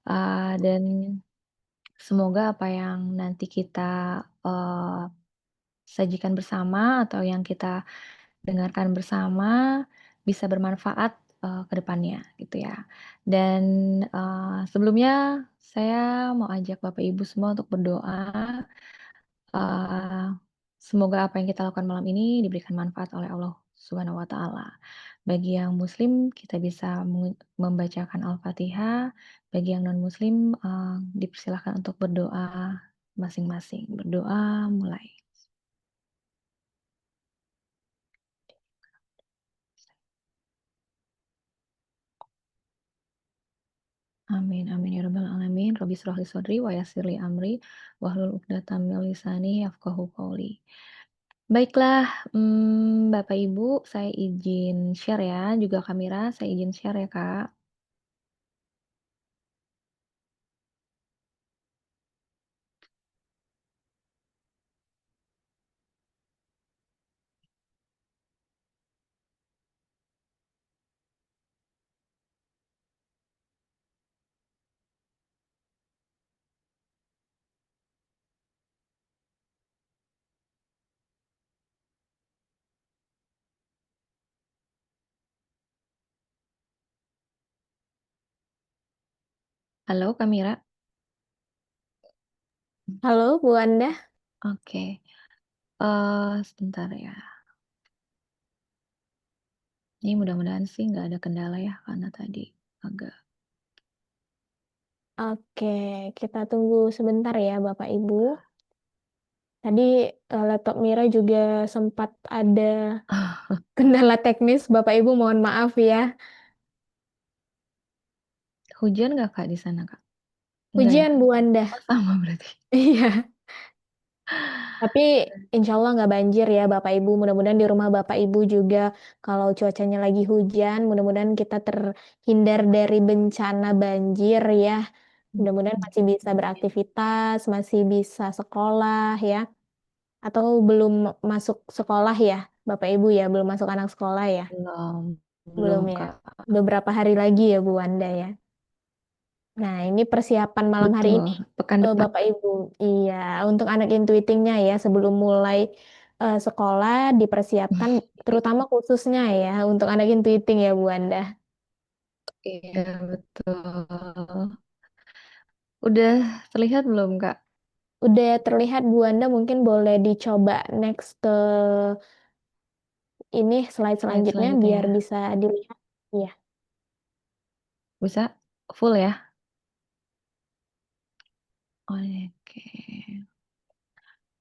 Dan semoga apa yang nanti kita, sajikan bersama atau yang kita dengarkan bersama bisa bermanfaat, ke depannya gitu ya. Dan, sebelumnya saya mau ajak Bapak Ibu semua untuk berdoa, eee, semoga apa yang kita lakukan malam ini diberikan manfaat oleh Allah Subhanahu wa taala. Bagi yang muslim kita bisa membacakan Al-Fatihah, bagi yang non-muslim, dipersilahkan untuk berdoa masing-masing. Berdoa mulai. Amin amin ya rabbal alamin. Robbi shrah li shodri wa yassir li amri wahlul 'uqdatam min lisani yafqahu qawli. Baiklah, Bapak Ibu, saya izin share ya, juga Kamira saya izin share ya, Kak. Halo Kamira? Halo Bu Anda. Oke, sebentar ya. Ini mudah-mudahan sih nggak ada kendala ya, karena tadi agak Oke, kita tunggu sebentar ya Bapak Ibu. Tadi laptop Mira juga sempat ada kendala teknis. Bapak Ibu mohon maaf ya. hujan nggak Kak di sana, Kak? Enggak ya? Hujan Bu Anda. Oh sama berarti. Iya. Tapi insya Allah nggak banjir ya Bapak Ibu. Mudah-mudahan di rumah Bapak Ibu juga kalau cuacanya lagi hujan, mudah-mudahan kita terhindar dari bencana banjir ya. Mudah-mudahan masih bisa beraktivitas, masih bisa sekolah ya. Atau belum masuk sekolah ya, Bapak Ibu ya, belum masuk anak sekolah ya? Belum belum Belum ya. Kak. Beberapa hari lagi ya Bu Wanda ya. Nah, ini persiapan malam hari ini Betul, pekan depan. Bapak Ibu. Iya, untuk anak intuitingnya ya sebelum mulai sekolah dipersiapkan terutama khususnya ya untuk anak intuiting ya Bu Wanda. Iya betul. Udah terlihat belum Kak? Udah terlihat Bu Wanda mungkin boleh dicoba next ke ini slide Slide selanjutnya selanjutnya biar ya? bisa dilihat. Iya. Bisa? Full ya? Oke.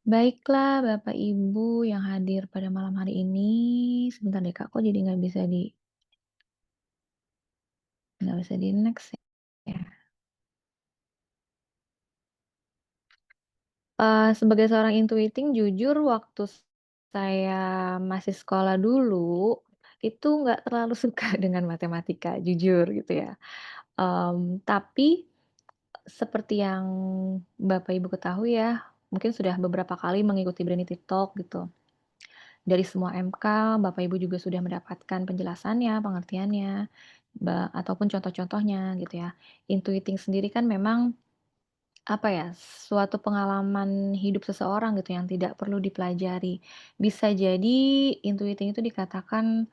Baiklah Bapak Ibu yang hadir pada malam hari ini. Sebentar deh Kak, kok jadi nggak bisa di next ya? Sebagai seorang intuiting jujur waktu saya masih sekolah dulu, itu nggak terlalu suka dengan matematika, jujur gitu ya. Tapi seperti yang Bapak Ibu ketahui ya, mungkin sudah beberapa kali mengikuti Brainy Talk gitu. Dari semua MK, Bapak Ibu juga sudah mendapatkan penjelasannya, pengertiannya, ataupun contoh-contohnya gitu ya. Intuiting sendiri kan memang apa ya, suatu pengalaman hidup seseorang gitu yang tidak perlu dipelajari. Bisa jadi intuiting itu dikatakan,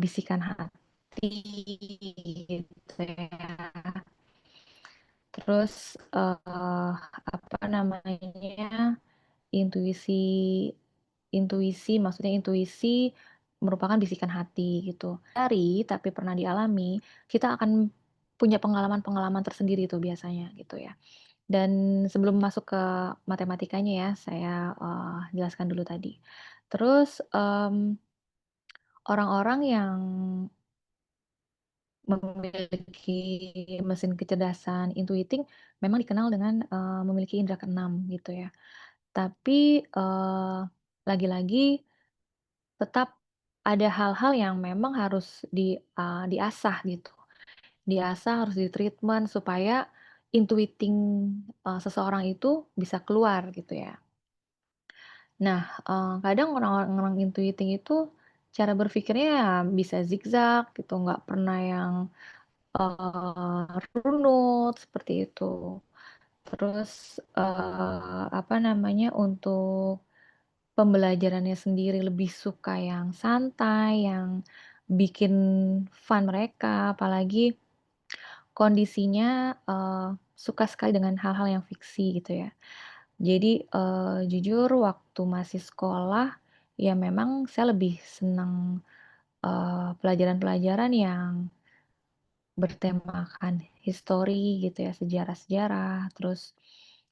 bisikan hati gitu ya. Terus, apa namanya, intuisi intuisi maksudnya intuisi merupakan bisikan hati gitu. Tapi pernah dialami, kita akan punya pengalaman-pengalaman tersendiri tuh biasanya gitu ya. Dan sebelum masuk ke matematikanya ya, saya, jelaskan dulu tadi. Terus, orang-orang yang memiliki mesin kecerdasan intuiting memang dikenal dengan, memiliki indera keenam gitu ya. Tapi, lagi-lagi tetap ada hal-hal yang memang harus diasah gitu. Diasah, harus di-treatment supaya intuiting, seseorang itu bisa keluar gitu ya. Nah, kadang orang-orang intuiting itu cara berpikirnya ya bisa zigzag gitu, nggak pernah yang runut seperti itu. Terus, apa namanya, untuk pembelajarannya sendiri lebih suka yang santai, yang bikin fun mereka, apalagi kondisinya, suka sekali dengan hal-hal yang fiksi gitu ya. Jadi, jujur waktu masih sekolah, ya memang saya lebih senang, pelajaran-pelajaran yang bertemakan histori gitu ya, sejarah-sejarah, terus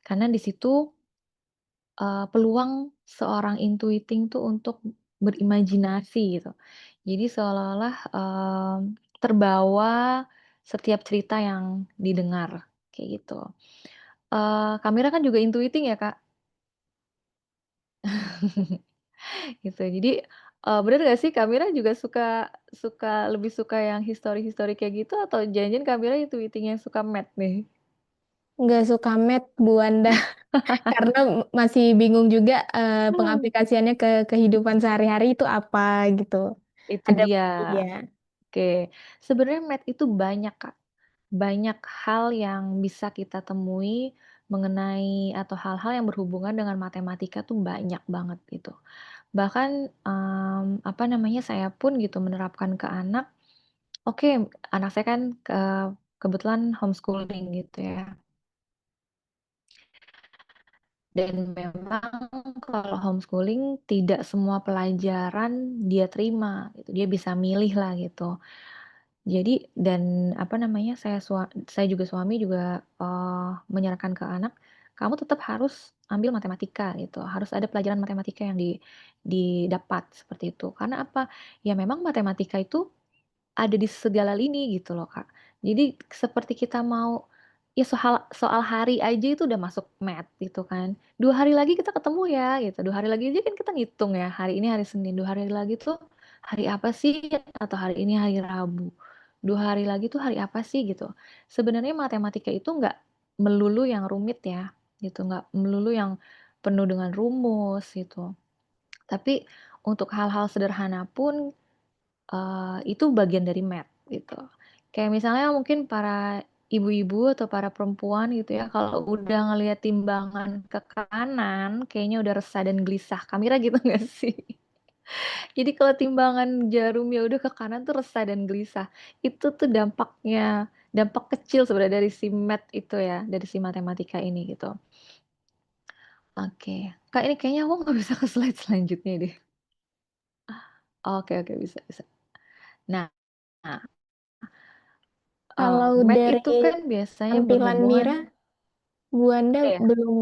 karena di situ, peluang seorang intuiting tuh untuk berimajinasi gitu. Jadi seolah-olah, terbawa setiap cerita yang didengar, kayak gitu. Kak Mira kan juga intuiting ya, Kak? Gitu. Jadi, bener nggak sih Kak Mira juga suka suka lebih suka yang histori-histori kayak gitu atau jangan-jangan Kak Mira intuiting yang suka math nih? Nggak suka math, Bu Wanda. Karena masih bingung juga pengaplikasiannya ke kehidupan sehari-hari itu apa gitu. Itu Ada dia. ya. Oke. Sebenarnya math itu banyak, Kak. Banyak hal yang bisa kita temui mengenai atau hal-hal yang berhubungan dengan matematika tuh banyak banget gitu. Bahkan, apa namanya, saya pun gitu menerapkan ke anak, oke, anak saya kan, kebetulan homeschooling gitu ya. Dan memang kalau homeschooling tidak semua pelajaran dia terima gitu, dia bisa milih lah gitu. Jadi dan apa namanya, saya juga suami juga, menyarankan ke anak, "Kamu tetap harus ambil matematika," gitu, "harus ada pelajaran matematika yang didapat," seperti itu. Karena apa, ya memang matematika itu ada di segala lini gitu loh, Kak. Jadi seperti kita mau ya soal soal hari aja itu udah masuk math gitu kan. 2 hari lagi kita ketemu ya gitu, 2 hari lagi aja kan kita ngitung ya, hari ini hari Senin, 2 hari lagi tuh hari apa sih? Atau hari ini hari Rabu, 2 hari lagi tuh hari apa sih gitu. Sebenarnya matematika itu nggak melulu yang rumit ya, gitu, nggak melulu yang penuh dengan rumus gitu. Tapi untuk hal-hal sederhana pun itu bagian dari math gitu. Kayak misalnya mungkin para ibu-ibu atau para perempuan gitu ya, kalau udah ngelihat timbangan ke kanan, kayaknya udah resah dan gelisah. Kamira gitu nggak sih? Jadi kalau timbangan jarumnya udah ke kanan tuh resah dan gelisah. Itu tuh dampak kecil sebenarnya dari si math itu ya, dari si matematika ini gitu. Oke. Kak, ini kayaknya aku nggak bisa ke slide selanjutnya deh. Oke oke, bisa bisa. Nah, Kalau math dari itu kan biasanya tampilan berhubungan Mira, Bu Wanda udah ya? belum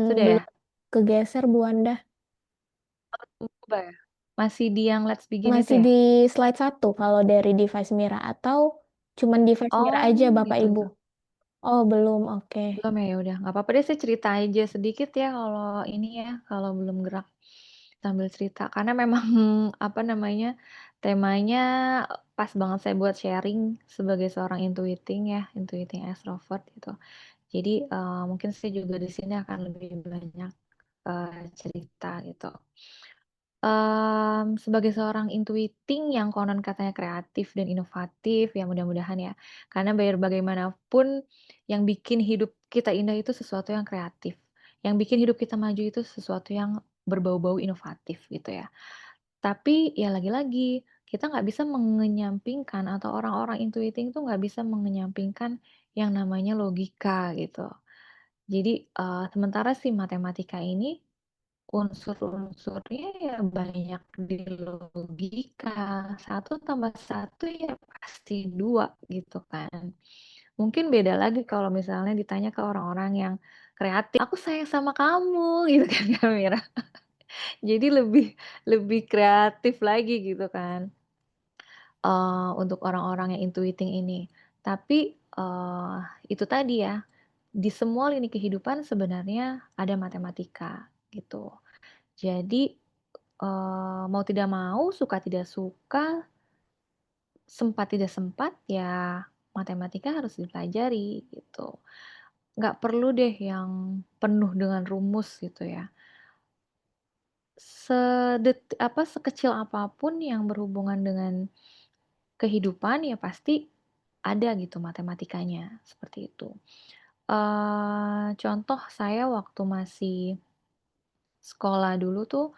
Sudah ya? belum kegeser Bu Wanda. Berubah ya? Masih di yang Let's Begin itu Masih ya? di slide satu kalau dari device Mira atau cuman device Mira Oh, aja Bapak Ibu? gitu. Oh, belum. Oke. Belum ya? Ya udah nggak apa-apa deh saya cerita aja sedikit ya kalau ini ya, kalau belum gerak sambil cerita. Karena memang apa namanya, temanya pas banget saya buat sharing sebagai seorang intuiting ya, intuiting extrovert gitu. Jadi, mungkin saya juga di sini akan lebih banyak, cerita gitu. Sebagai seorang intuiting yang konon katanya kreatif dan inovatif, ya mudah-mudahan ya, karena biar bagaimanapun yang bikin hidup kita indah itu sesuatu yang kreatif, yang bikin hidup kita maju itu sesuatu yang berbau-bau inovatif gitu ya. Tapi ya lagi-lagi, kita nggak bisa mengenyampingkan atau orang-orang intuiting tuh nggak bisa mengenyampingkan yang namanya logika gitu. Jadi, sementara si matematika ini unsur-unsurnya ya banyak di logika, satu tambah satu ya pasti 2 gitu kan. Mungkin beda lagi kalau misalnya ditanya ke orang-orang yang kreatif, "Aku sayang sama kamu," gitu kan Kak Mira. Jadi lebih lebih kreatif lagi gitu kan, untuk orang-orang yang intuiting ini. Tapi, itu tadi ya, di semua lini kehidupan sebenarnya ada matematika gitu. Jadi, mau tidak mau, suka tidak suka, sempat tidak sempat, ya matematika harus dipelajari gitu. Nggak perlu deh yang penuh dengan rumus gitu ya. Sekecil apapun yang berhubungan dengan kehidupan ya pasti ada gitu matematikanya, seperti itu. Contoh saya waktu masih sekolah dulu tuh,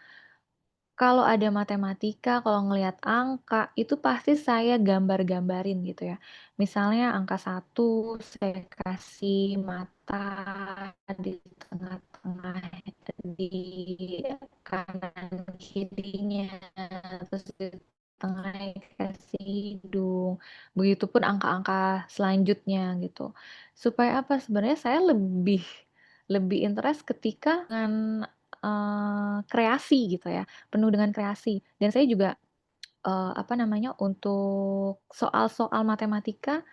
kalau ada matematika, kalau ngelihat angka, itu pasti saya gambar-gambarin gitu ya. Misalnya angka 1 saya kasih mata di tengah-tengah, di kanan kirinya, terus di tengahnya kasih hidung. Begitupun angka-angka selanjutnya gitu. Supaya apa, sebenarnya saya lebih lebih interest ketika dengan, kreasi gitu ya, penuh dengan kreasi. Dan saya juga, apa namanya, untuk soal-soal matematika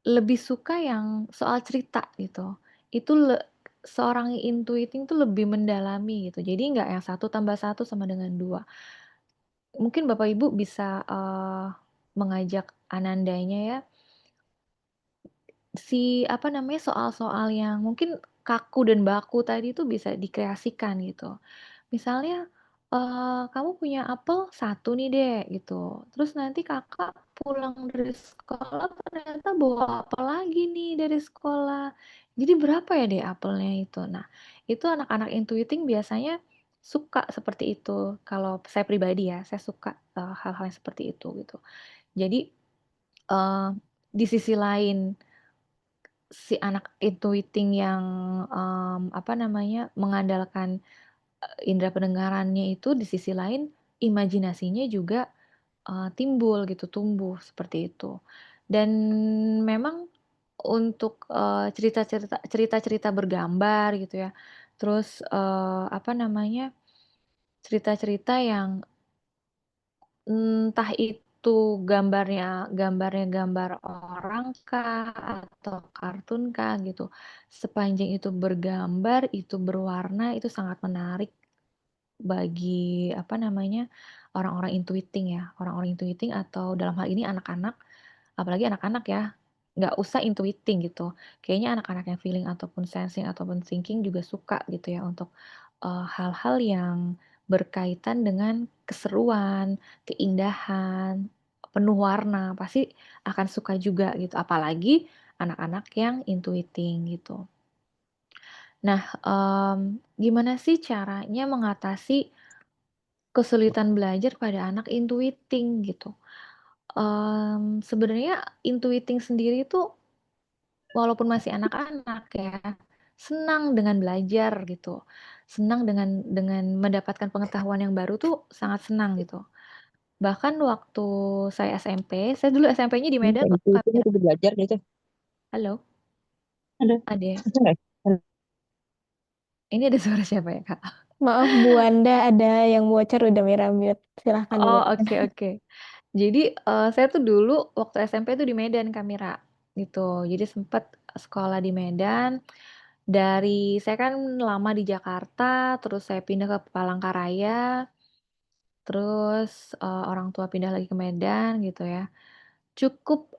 lebih suka yang soal cerita gitu. Itu seorang intuiting tuh lebih mendalami gitu. Jadi nggak yang 1 tambah 1 sama dengan 2. Mungkin Bapak Ibu bisa, mengajak anandanya ya, apa namanya, soal-soal yang mungkin kaku dan baku tadi tuh bisa dikreasikan gitu. Misalnya, "Kamu punya apel 1 nih, Dek," gitu. Terus nanti Kakak pulang dari sekolah ternyata bawa apel lagi nih dari sekolah. Jadi berapa ya, Dek, apelnya itu? Nah, itu anak-anak intuiting biasanya suka seperti itu. Kalau saya pribadi ya, saya suka, hal-hal yang seperti itu gitu. Jadi, eee, di sisi lain si anak intuiting yang, apa namanya, mengandalkan indera pendengarannya itu di sisi lain imajinasinya juga, timbul gitu, tumbuh seperti itu. Dan memang untuk, cerita-cerita bergambar gitu ya, terus, apa namanya, cerita-cerita yang entah itu gambarnya gambar orang kah, atau kartun kah gitu, sepanjang itu bergambar, itu berwarna, itu sangat menarik bagi, apa namanya, orang-orang intuiting ya, orang-orang intuiting atau dalam hal ini anak-anak, apalagi anak-anak ya, nggak usah intuiting gitu. Kayaknya anak-anak yang feeling ataupun sensing ataupun thinking juga suka gitu ya untuk, hal-hal yang berkaitan dengan keseruan, keindahan, penuh warna, pasti akan suka juga gitu, apalagi anak-anak yang intuiting gitu. Nah, gimana sih caranya mengatasi kesulitan belajar pada anak intuiting gitu. Sebenarnya intuiting sendiri tuh walaupun masih anak-anak ya, senang dengan belajar gitu, senang dengan mendapatkan pengetahuan yang baru tuh sangat senang gitu. Bahkan waktu saya SMP, saya dulu SMP-nya di Medan Kayak loh gitu Kak, itu ya. udah belajar gitu. Halo? Ada Ada? ada nggak? Ini ada suara siapa ya Kak? Maaf Bu Wanda, ada yang voucher udah Mira mute. Silahkan Oh, dilanjutkan. oke oke. Jadi, saya tuh dulu waktu SMP tuh di Medan Kak Mira, gitu. Jadi sempet sekolah di Medan, saya kan lama di Jakarta, terus saya pindah ke Palangkaraya, terus, orang tua pindah lagi ke Medan gitu ya. Cukup,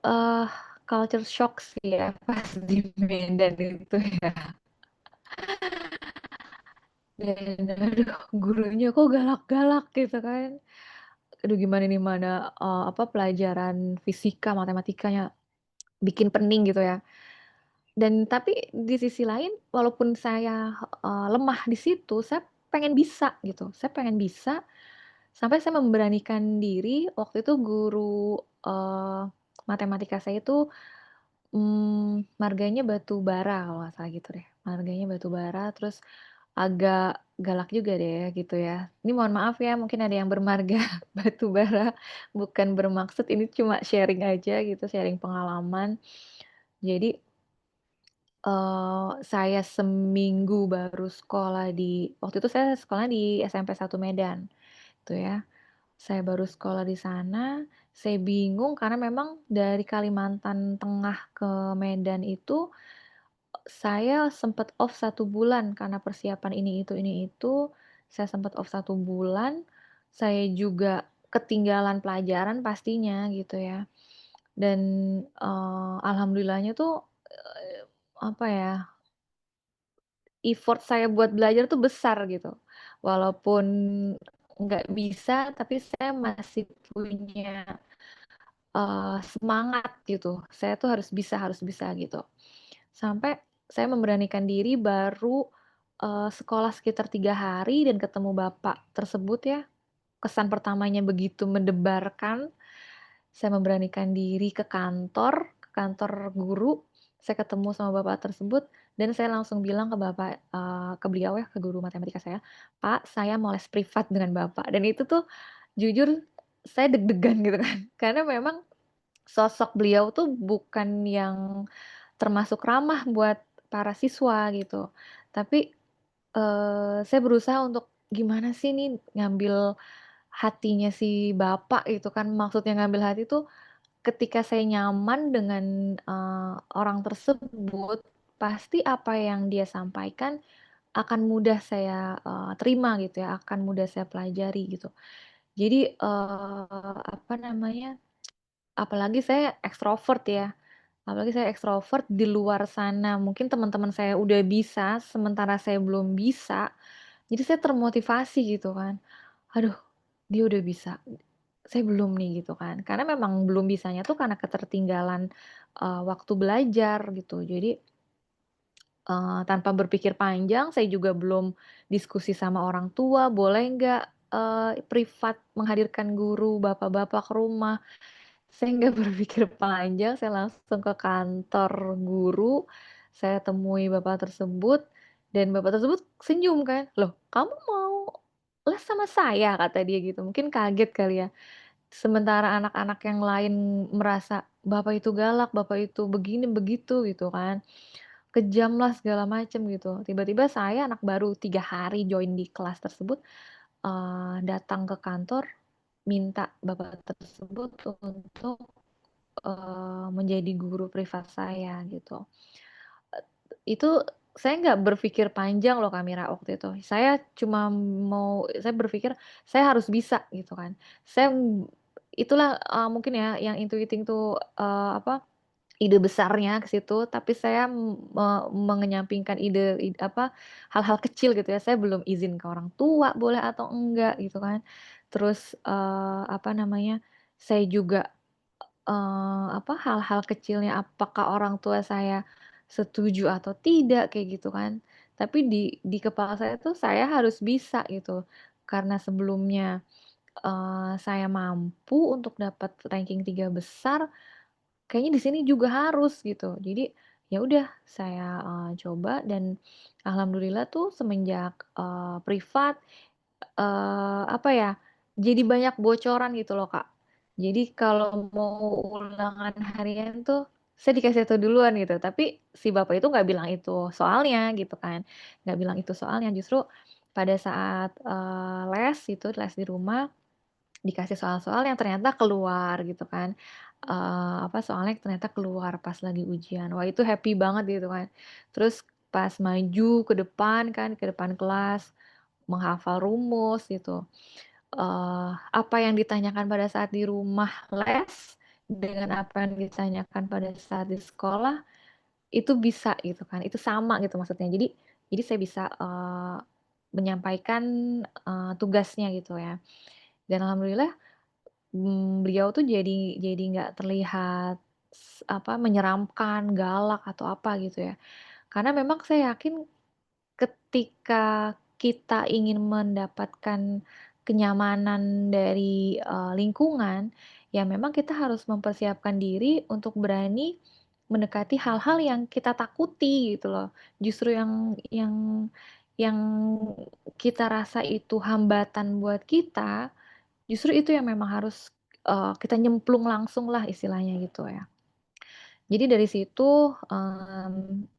culture shock sih ya pas di Medan itu ya. Dan aduh gurunya kok galak-galak gitu kan. Aduh gimana nih, mana, apa, pelajaran fisika, matematikanya bikin pening gitu ya. Dan tapi di sisi lain walaupun saya, lemah di situ, saya pengen bisa gitu, saya pengen bisa, sampai saya memberanikan diri waktu itu guru, matematika saya itu, marganya batu bara kalau nggak salah gitu deh, marganya batu bara, terus agak galak juga deh gitu ya. Ini mohon maaf ya mungkin ada yang bermarga batu bara, bukan bermaksud, ini cuma sharing aja gitu, sharing pengalaman. Jadi, saya seminggu baru sekolah waktu itu saya sekolah di SMP 1 Medan, gitu ya. Saya baru sekolah di sana, saya bingung karena memang dari Kalimantan Tengah ke Medan itu, saya sempat off 1 bulan karena persiapan ini itu, saya sempat off 1 bulan, saya juga ketinggalan pelajaran pastinya gitu ya. Dan, alhamdulillahnya tuh, apa ya, effort saya buat belajar tuh besar gitu. Walaupun nggak bisa, tapi saya masih punya semangat gitu, saya tuh harus bisa gitu. Sampai saya memberanikan diri baru, sekolah sekitar 3 hari dan ketemu bapak tersebut ya, kesan pertamanya begitu mendebarkan, saya memberanikan diri ke kantor guru, saya ketemu sama bapak tersebut dan saya langsung bilang ke bapak ke beliau ya, ke guru matematika saya, "Pak, saya mau les privat dengan Bapak." Dan itu tuh jujur saya deg-degan gitu kan, karena memang sosok beliau tuh bukan yang termasuk ramah buat para siswa gitu. Tapi, saya berusaha untuk gimana sih nih ngambil hatinya si bapak gitu kan, maksudnya ngambil hati tuh ketika saya nyaman dengan, orang tersebut, pasti apa yang dia sampaikan akan mudah saya, terima gitu ya, akan mudah saya pelajari gitu. Jadi, apa namanya, apalagi saya ekstrovert ya. Apalagi saya ekstrovert di luar sana, mungkin teman-teman saya udah bisa, sementara saya belum bisa, jadi saya termotivasi gitu kan. Aduh, dia udah bisa, saya belum nih gitu kan. Karena memang belum bisanya tuh karena ketertinggalan, waktu belajar gitu. Jadi, tanpa berpikir panjang, saya juga belum diskusi sama orang tua, boleh nggak, privat menghadirkan guru, bapak-bapak ke rumah. Saya nggak berpikir panjang, saya langsung ke kantor guru, saya temui bapak tersebut, dan bapak tersebut senyum kan, "Loh, kamu mau les sama saya?" Kata dia gitu, mungkin kaget kali ya. Sementara anak-anak yang lain merasa, "Bapak itu galak, bapak itu begini, begitu," gitu kan, kejam lah segala macem gitu. Tiba-tiba saya anak baru 3 hari join di kelas tersebut, datang ke kantor, minta bapak tersebut untuk menjadi guru privat saya gitu. Itu saya nggak berpikir panjang loh Kak Mira waktu itu. Saya cuma saya berpikir saya harus bisa gitu kan. Itulah, mungkin ya yang intuiting tuh, apa, ide besarnya ke situ, tapi saya mengenyampingkan hal-hal kecil gitu ya. Saya belum izin ke orang tua boleh atau enggak gitu kan. Terus, apa namanya, saya juga hal-hal kecilnya apakah orang tua saya setuju atau tidak, kayak gitu kan. Tapi di kepala saya tuh saya harus bisa gitu, karena sebelumnya, saya mampu untuk dapat ranking 3 besar, kayaknya di sini juga harus gitu. Jadi, ya udah saya, coba dan alhamdulillah tuh semenjak, privat apa ya, jadi banyak bocoran gitu loh, Kak. Jadi kalau mau ulangan harian tuh, saya dikasih tahu duluan gitu, tapi si bapak itu nggak bilang itu soalnya gitu kan, nggak bilang itu soalnya, justru pada saat, les di rumah, dikasih soal-soal yang ternyata keluar gitu kan, soalnya ternyata keluar pas lagi ujian. Wah itu happy banget gitu kan. Terus pas maju ke depan kan, ke depan kelas, menghafal rumus gitu. Apa yang ditanyakan pada saat di rumah les, dengan apa yang ditanyakan pada saat di sekolah, itu bisa gitu kan, itu sama gitu maksudnya. Jadi saya bisa, menyampaikan, tugasnya gitu ya. Dan alhamdulillah, beliau tuh jadi nggak terlihat menyeramkan, galak atau apa gitu ya. Karena memang saya yakin ketika kita ingin mendapatkan kenyamanan dari, lingkungan, ya memang kita harus mempersiapkan diri untuk berani mendekati hal-hal yang kita takuti gitu loh. Justru yang kita rasa itu hambatan buat kita, justru itu yang memang harus, kita nyemplung langsung lah istilahnya gitu ya. Jadi dari situ,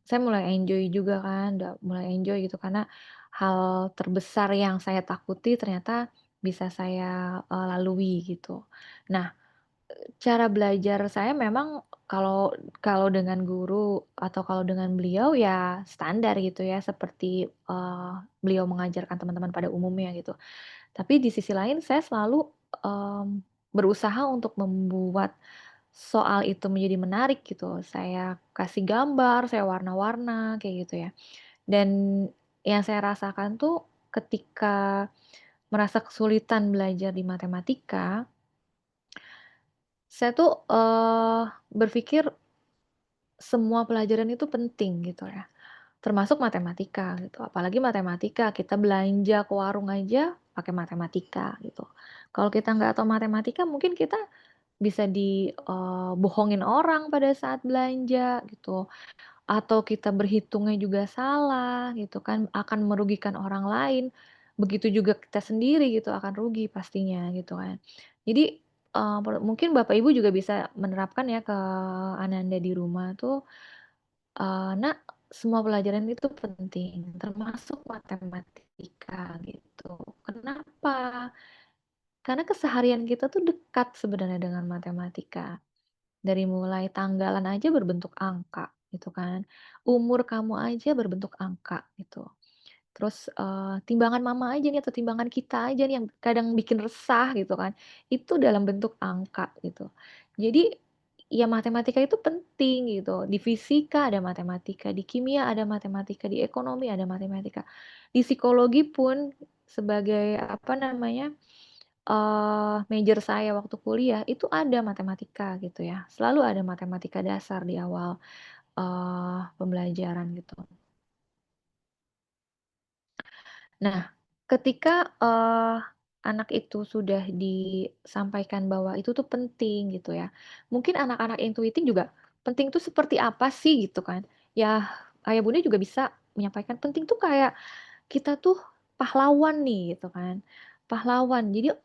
saya mulai enjoy juga kan, mulai enjoy gitu karena hal terbesar yang saya takuti ternyata bisa saya, lalui gitu. Nah, cara belajar saya memang kalau kalau dengan guru atau kalau dengan beliau ya standar gitu ya seperti, beliau mengajarkan teman-teman pada umumnya gitu. Tapi di sisi lain saya selalu, berusaha untuk membuat soal itu menjadi menarik gitu. Saya kasih gambar, saya warna-warna, kayak gitu ya. Dan yang saya rasakan tuh ketika merasa kesulitan belajar di matematika, Saya tuh, berpikir semua pelajaran itu penting gitu ya, termasuk matematika gitu. Apalagi matematika, kita belanja ke warung aja pakai matematika gitu. Kalau kita nggak tahu matematika mungkin kita bisa bohongin orang pada saat belanja gitu, atau kita berhitungnya juga salah gitu kan, akan merugikan orang lain. Begitu juga kita sendiri gitu akan rugi pastinya gitu kan. Jadi, mungkin Bapak Ibu juga bisa menerapkan ya ke ananda di rumah tuh, "Nak, semua pelajaran itu penting, termasuk matematika," gitu. Kenapa? Karena keseharian kita tuh dekat sebenarnya dengan matematika. Dari mulai tanggalan aja berbentuk angka gitu kan, umur kamu aja berbentuk angka gitu. Terus, timbangan mama aja nih atau timbangan kita aja nih yang kadang bikin resah gitu kan, itu dalam bentuk angka gitu. Jadi, ya matematika itu penting gitu, di fisika ada matematika, di kimia ada matematika, di ekonomi ada matematika, di psikologi pun sebagai apa namanya, major saya waktu kuliah itu ada matematika gitu ya, selalu ada matematika dasar di awal, pembelajaran gitu. Nah, ketika, anak itu sudah disampaikan bahwa itu tuh penting gitu ya, mungkin anak-anak intuiting juga, penting tuh seperti apa sih gitu kan. Ya, ayah bunda juga bisa menyampaikan penting tuh kayak kita tuh pahlawan nih gitu kan, pahlawan. Jadi,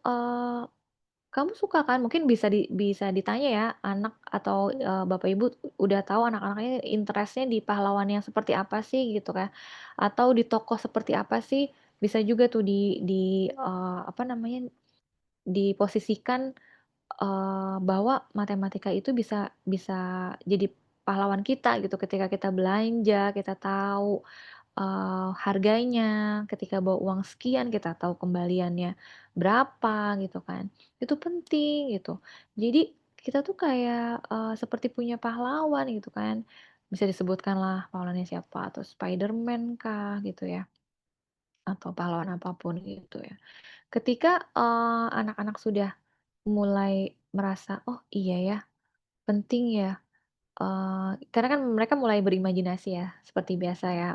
kamu suka kan? Mungkin bisa ditanya ya anak atau, bapak ibu udah tahu anak-anaknya interest-nya di pahlawan yang seperti apa sih gitu kan, atau di tokoh seperti apa sih, bisa juga tuh apa namanya, diposisikan, bahwa matematika itu bisa bisa jadi pahlawan kita gitu ketika kita belanja, kita tahu harganya, ketika bawa uang sekian kita tahu kembaliannya berapa gitu kan, itu penting gitu. Jadi kita tuh kayak, seperti punya pahlawan gitu kan, bisa disebutkanlah pahlawannya siapa, atau Spiderman kah gitu ya, atau pahlawan apapun gitu ya. Ketika, anak-anak sudah mulai merasa, "Oh iya ya, penting ya," karena kan mereka mulai berimajinasi ya, seperti biasa ya,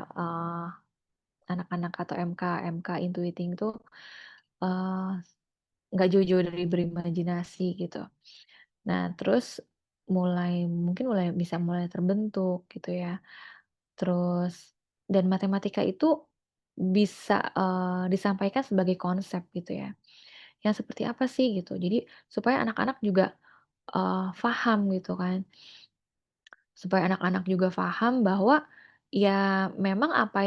anak-anak atau MK intuiting tuh, eee, nggak jauh-jauh dari berimajinasi gitu. Nah terus mungkin mulai terbentuk gitu ya. Terus dan matematika itu bisa, disampaikan sebagai konsep gitu ya, yang seperti apa sih gitu. Jadi supaya anak-anak juga, paham gitu kan. Supaya anak-anak juga paham bahwa, ya memang apa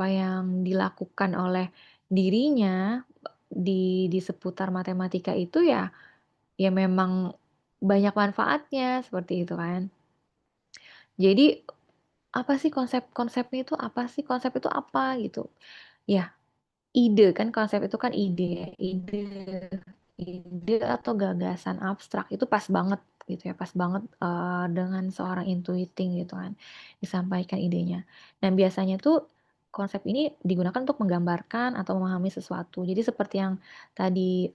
yang dilakukan oleh dirinya, di seputar matematika itu ya ya memang banyak manfaatnya, seperti itu kan. Jadi, apa sih konsepnya itu apa sih? Konsep itu apa gitu. Ya ide kan konsep itu kan ide ya, ide atau gagasan abstrak itu pas banget gitu ya, pas banget, dengan seorang intuiting gitu kan, disampaikan idenya. Dan biasanya tuh konsep ini digunakan untuk menggambarkan atau memahami sesuatu. Jadi seperti yang tadi,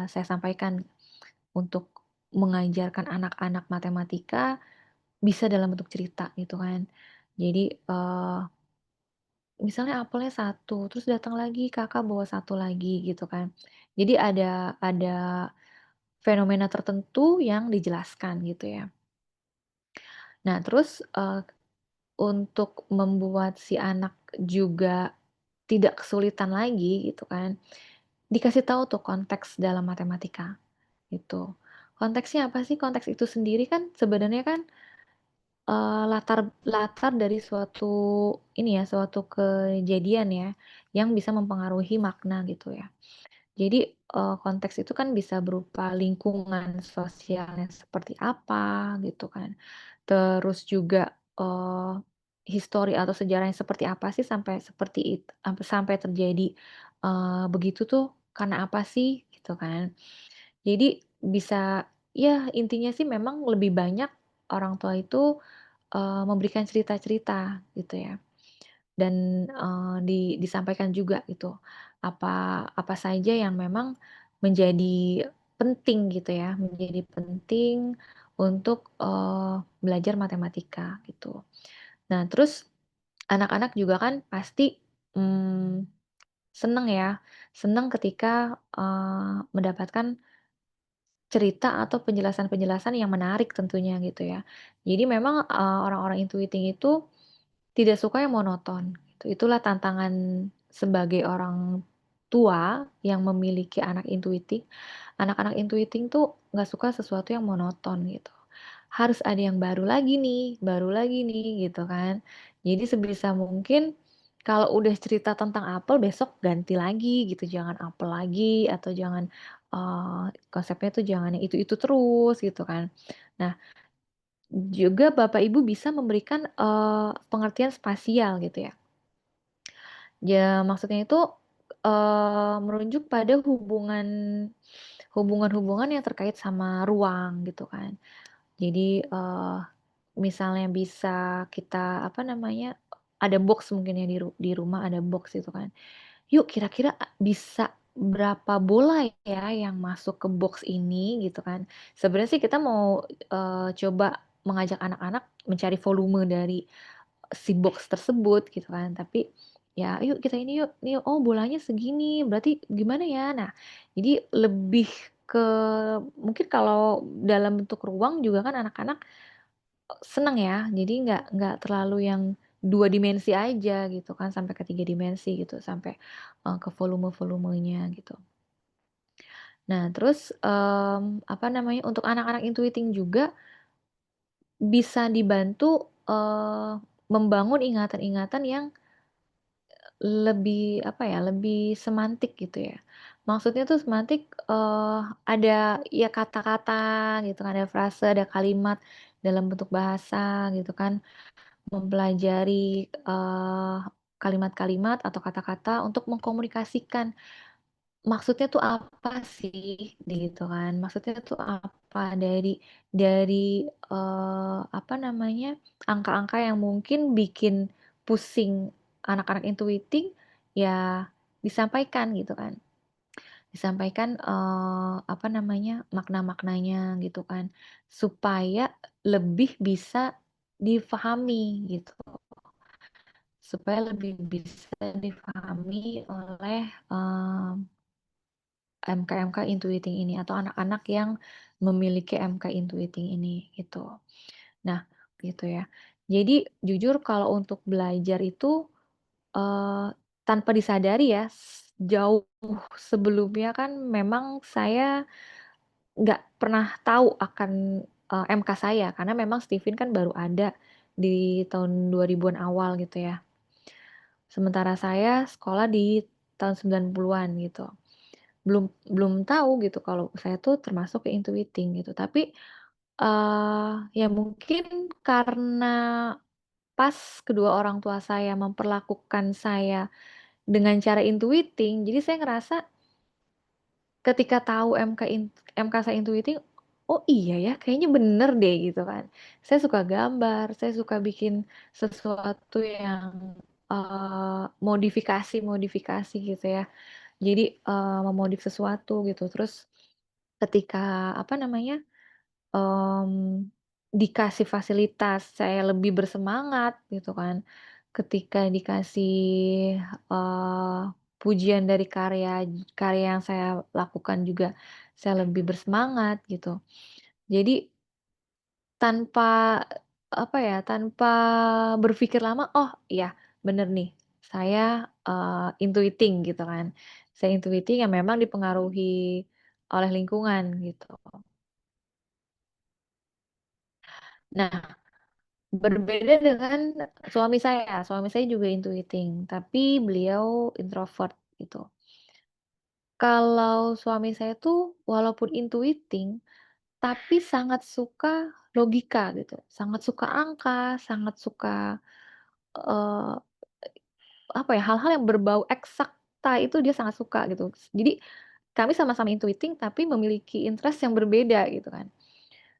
saya sampaikan untuk mengajarkan anak-anak matematika bisa dalam bentuk cerita gitu kan. Jadi, misalnya apelnya satu terus datang lagi Kakak bawa satu lagi gitu kan. Jadi ada fenomena tertentu yang dijelaskan gitu ya. Nah terus, untuk membuat si anak juga tidak kesulitan lagi gitu kan, dikasih tahu tuh konteks dalam matematika, gitu. Konteksnya apa sih? Konteks itu sendiri kan sebenarnya kan, latar latar dari suatu ini ya, suatu kejadian ya, yang bisa mempengaruhi makna gitu ya. Jadi, konteks itu kan bisa berupa lingkungan sosialnya seperti apa gitu kan. Terus juga, histori atau sejarahnya seperti apa sih sampai seperti sampai terjadi, begitu tuh karena apa sih gitu kan. Jadi bisa ya intinya sih memang lebih banyak orang tua itu, memberikan cerita-cerita gitu ya. Dan, disampaikan juga gitu, apa apa saja yang memang menjadi penting gitu ya, menjadi penting untuk, belajar matematika gitu. Nah terus anak-anak juga kan pasti, mmm, seneng ya, seneng ketika, mendapatkan cerita atau penjelasan-penjelasan yang menarik tentunya gitu ya. Jadi memang, orang-orang intuiting itu tidak suka yang monoton gitu. Itulah tantangan sebagai orang tua yang memiliki anak intuiting. Anak-anak intuiting tuh nggak suka sesuatu yang monoton gitu. Harus ada yang baru lagi nih gitu kan. Jadi sebisa mungkin kalau udah cerita tentang apel besok ganti lagi gitu, jangan apel lagi atau jangan, konsepnya tuh jangan yang itu-itu terus gitu kan. Nah juga Bapak Ibu bisa memberikan, pengertian spasial gitu ya. Ya maksudnya itu, merujuk pada hubungan-hubungan yang terkait sama ruang gitu kan. Jadi, misalnya bisa kita, apa namanya, ada box mungkin ya di rumah ada box gitu kan. Yuk kira-kira bisa berapa bola ya yang masuk ke box ini gitu kan. Sebenarnya sih kita mau, coba mengajak anak-anak mencari volume dari si box tersebut gitu kan, tapi ya, "Yuk kita ini yuk nih, oh bolanya segini, berarti gimana ya?" Nah, jadi lebih ke mungkin kalau dalam bentuk ruang juga kan anak-anak, seneng ya, jadi nggak terlalu yang 2 dimensi aja gitu kan, sampai ke 3 dimensi gitu, sampai, ke volume-volumenya gitu. Nah terus, apa namanya, untuk anak-anak intuiting juga bisa dibantu, membangun ingatan-ingatan yang lebih, apa ya, lebih semantik gitu ya. Maksudnya tuh semantik, ada ya kata-kata gitu kan, ada frase, ada kalimat dalam bentuk bahasa gitu kan, mempelajari, kalimat-kalimat atau kata-kata untuk mengkomunikasikan maksudnya tuh apa sih, gitu kan. Maksudnya tuh apa dari, apa namanya, angka-angka yang mungkin bikin pusing anak-anak intuiting, ya disampaikan gitu kan. Disampaikan, apa namanya, makna-maknanya gitu kan, supaya lebih bisa difahami gitu, supaya lebih bisa difahami oleh, MK-MK intuiting ini atau anak-anak yang memiliki MK intuiting ini gitu. Nah, gitu ya. Jadi jujur kalau untuk belajar itu, tanpa disadari ya, jauh sebelumnya kan memang saya nggak pernah tahu akan, MK saya karena memang Stephen kan baru ada di tahun 2000-an awal gitu ya. Sementara saya sekolah di tahun 90-an gitu. Belum belum tahu gitu kalau saya tuh termasuk ke intuiting gitu. Tapi, ya mungkin karena pas kedua orang tua saya memperlakukan saya dengan cara intuiting, jadi saya ngerasa ketika tahu MK saya intuiting, "Oh iya ya kayaknya bener deh," gitu kan. Saya suka gambar, saya suka bikin sesuatu yang, modifikasi-modifikasi gitu ya. Jadi, memodif sesuatu gitu. Terus ketika, apa namanya, mmm, dikasih fasilitas, saya lebih bersemangat gitu kan. Ketika dikasih, eee, pujian dari karya yang saya lakukan juga, saya lebih bersemangat gitu. Jadi tanpa, apa ya, tanpa berpikir lama, "Oh iya bener nih, saya, intuiting," gitu kan. Saya intuiting yang memang dipengaruhi oleh lingkungan gitu. Nah, berbeda dengan suami saya juga intuiting, tapi beliau introvert gitu. Kalau suami saya tuh walaupun intuiting, tapi sangat suka logika gitu, sangat suka angka, sangat suka, eee, apa ya, hal-hal yang berbau eksakta itu dia sangat suka gitu. Jadi kami sama-sama intuiting, tapi memiliki interest yang berbeda gitu kan.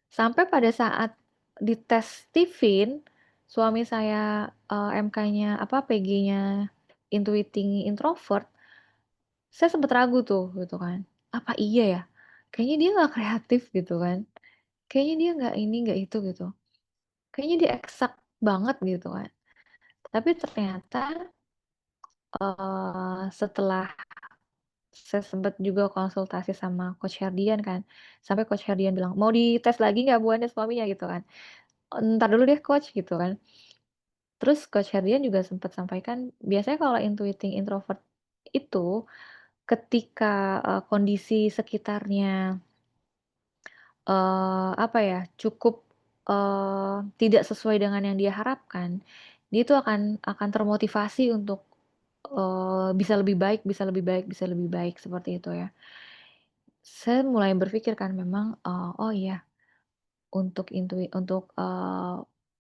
Sampai pada saat dites Stephen, suami saya, MK-nya apa, PG-nya intuiting introvert, saya sempet ragu tuh gitu kan, "Apa iya ya?" kayaknya dia nggak kreatif gitu kan, kayaknya dia nggak ini, nggak itu gitu, kayaknya dia eksak banget gitu kan. Tapi ternyata, setelah saya sempet juga konsultasi sama coach Herdian kan, sampai coach Herdian bilang, "Mau dites lagi nggak hubungannya suaminya?" Gitu kan. "Entar dulu deh coach," gitu kan. Terus coach Herdian juga sempat sampaikan, biasanya kalau intuiting introvert itu ketika, kondisi sekitarnya, apa ya, cukup, tidak sesuai dengan yang dia harapkan, dia itu akan termotivasi untuk, bisa lebih baik bisa lebih baik bisa lebih baik, seperti itu ya. Saya mulai berpikir kan memang, oh iya, untuk,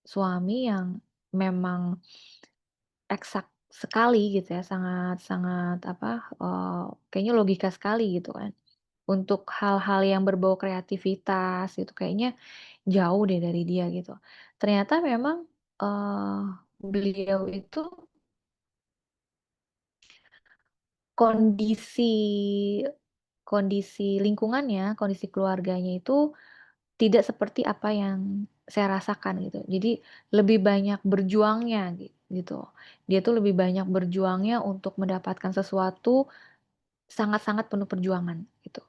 suami yang memang eksak sekali gitu ya, sangat sangat apa, kayaknya logika sekali gitu kan. Untuk hal-hal yang berbau kreativitas itu kayaknya jauh deh dari dia gitu. Ternyata memang, beliau itu kondisi kondisi lingkungannya, kondisi keluarganya itu tidak seperti apa yang saya rasakan gitu. Jadi lebih banyak berjuangnya gitu. Dia tuh lebih banyak berjuangnya untuk mendapatkan sesuatu sangat-sangat penuh perjuangan gitu.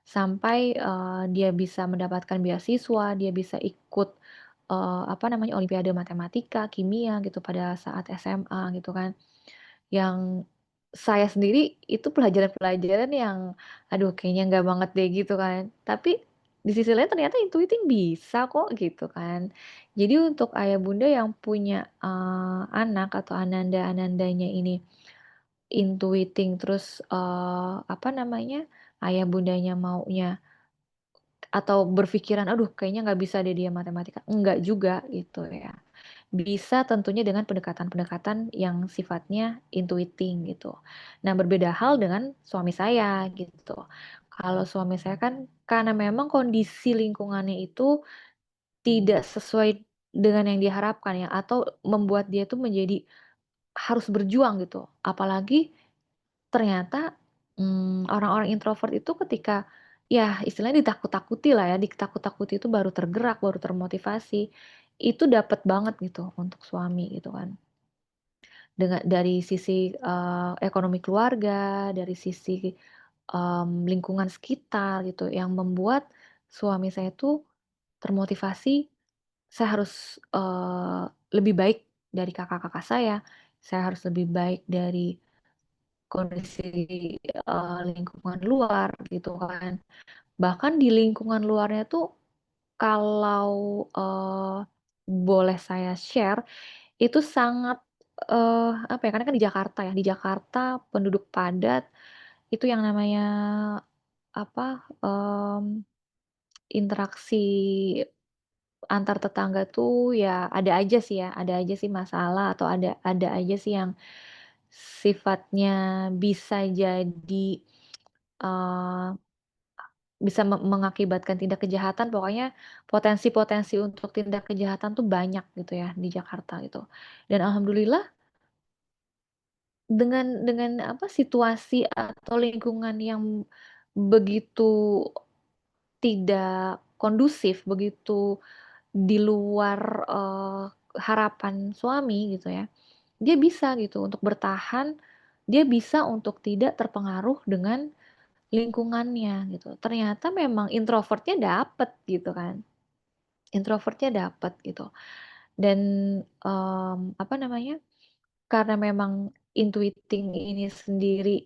Sampai, dia bisa mendapatkan beasiswa, dia bisa ikut, apa namanya, olimpiade matematika, kimia gitu pada saat SMA gitu kan. Yang saya sendiri itu pelajaran-pelajaran yang, aduh kayaknya nggak banget deh gitu kan. Tapi di sisi lain ternyata intuiting bisa kok gitu kan. Jadi untuk ayah bunda yang punya, anak atau ananda-anandanya ini intuiting terus, apa namanya, ayah bundanya maunya atau berpikiran, "Aduh kayaknya nggak bisa deh dia matematika." Enggak juga gitu ya. Bisa tentunya dengan pendekatan-pendekatan yang sifatnya intuiting gitu. Nah berbeda hal dengan suami saya gitu. Kalau suami saya kan karena memang kondisi lingkungannya itu tidak sesuai dengan yang diharapkan ya, atau membuat dia tuh menjadi harus berjuang gitu. Apalagi ternyata, orang-orang introvert itu ketika, ya istilahnya ditakut-takuti lah ya, ditakut-takuti itu baru tergerak, baru termotivasi. Itu dapat banget gitu untuk suami gitu kan. Dari sisi, ekonomi keluarga, dari sisi, lingkungan sekitar gitu, yang membuat suami saya tuh termotivasi, saya harus, lebih baik dari kakak-kakak saya harus lebih baik dari kondisi, lingkungan luar gitu kan. Bahkan di lingkungan luarnya tuh kalau, boleh saya share, itu sangat, apa ya, karena kan di Jakarta ya, di Jakarta penduduk padat, itu yang namanya apa, interaksi antar tetangga tuh ya ada aja sih ya, ada aja sih masalah atau ada aja sih yang sifatnya bisa jadi, eee, bisa mengakibatkan tindak kejahatan, pokoknya potensi-potensi untuk tindak kejahatan tuh banyak gitu ya di Jakarta gitu. Dan alhamdulillah dengan apa, situasi atau lingkungan yang begitu tidak kondusif, begitu di luar, harapan suami gitu ya, dia bisa gitu untuk bertahan, dia bisa untuk tidak terpengaruh dengan lingkungannya gitu. Ternyata memang introvertnya dapet gitu kan, introvertnya dapet gitu. Dan, apa namanya, karena memang intuiting ini sendiri,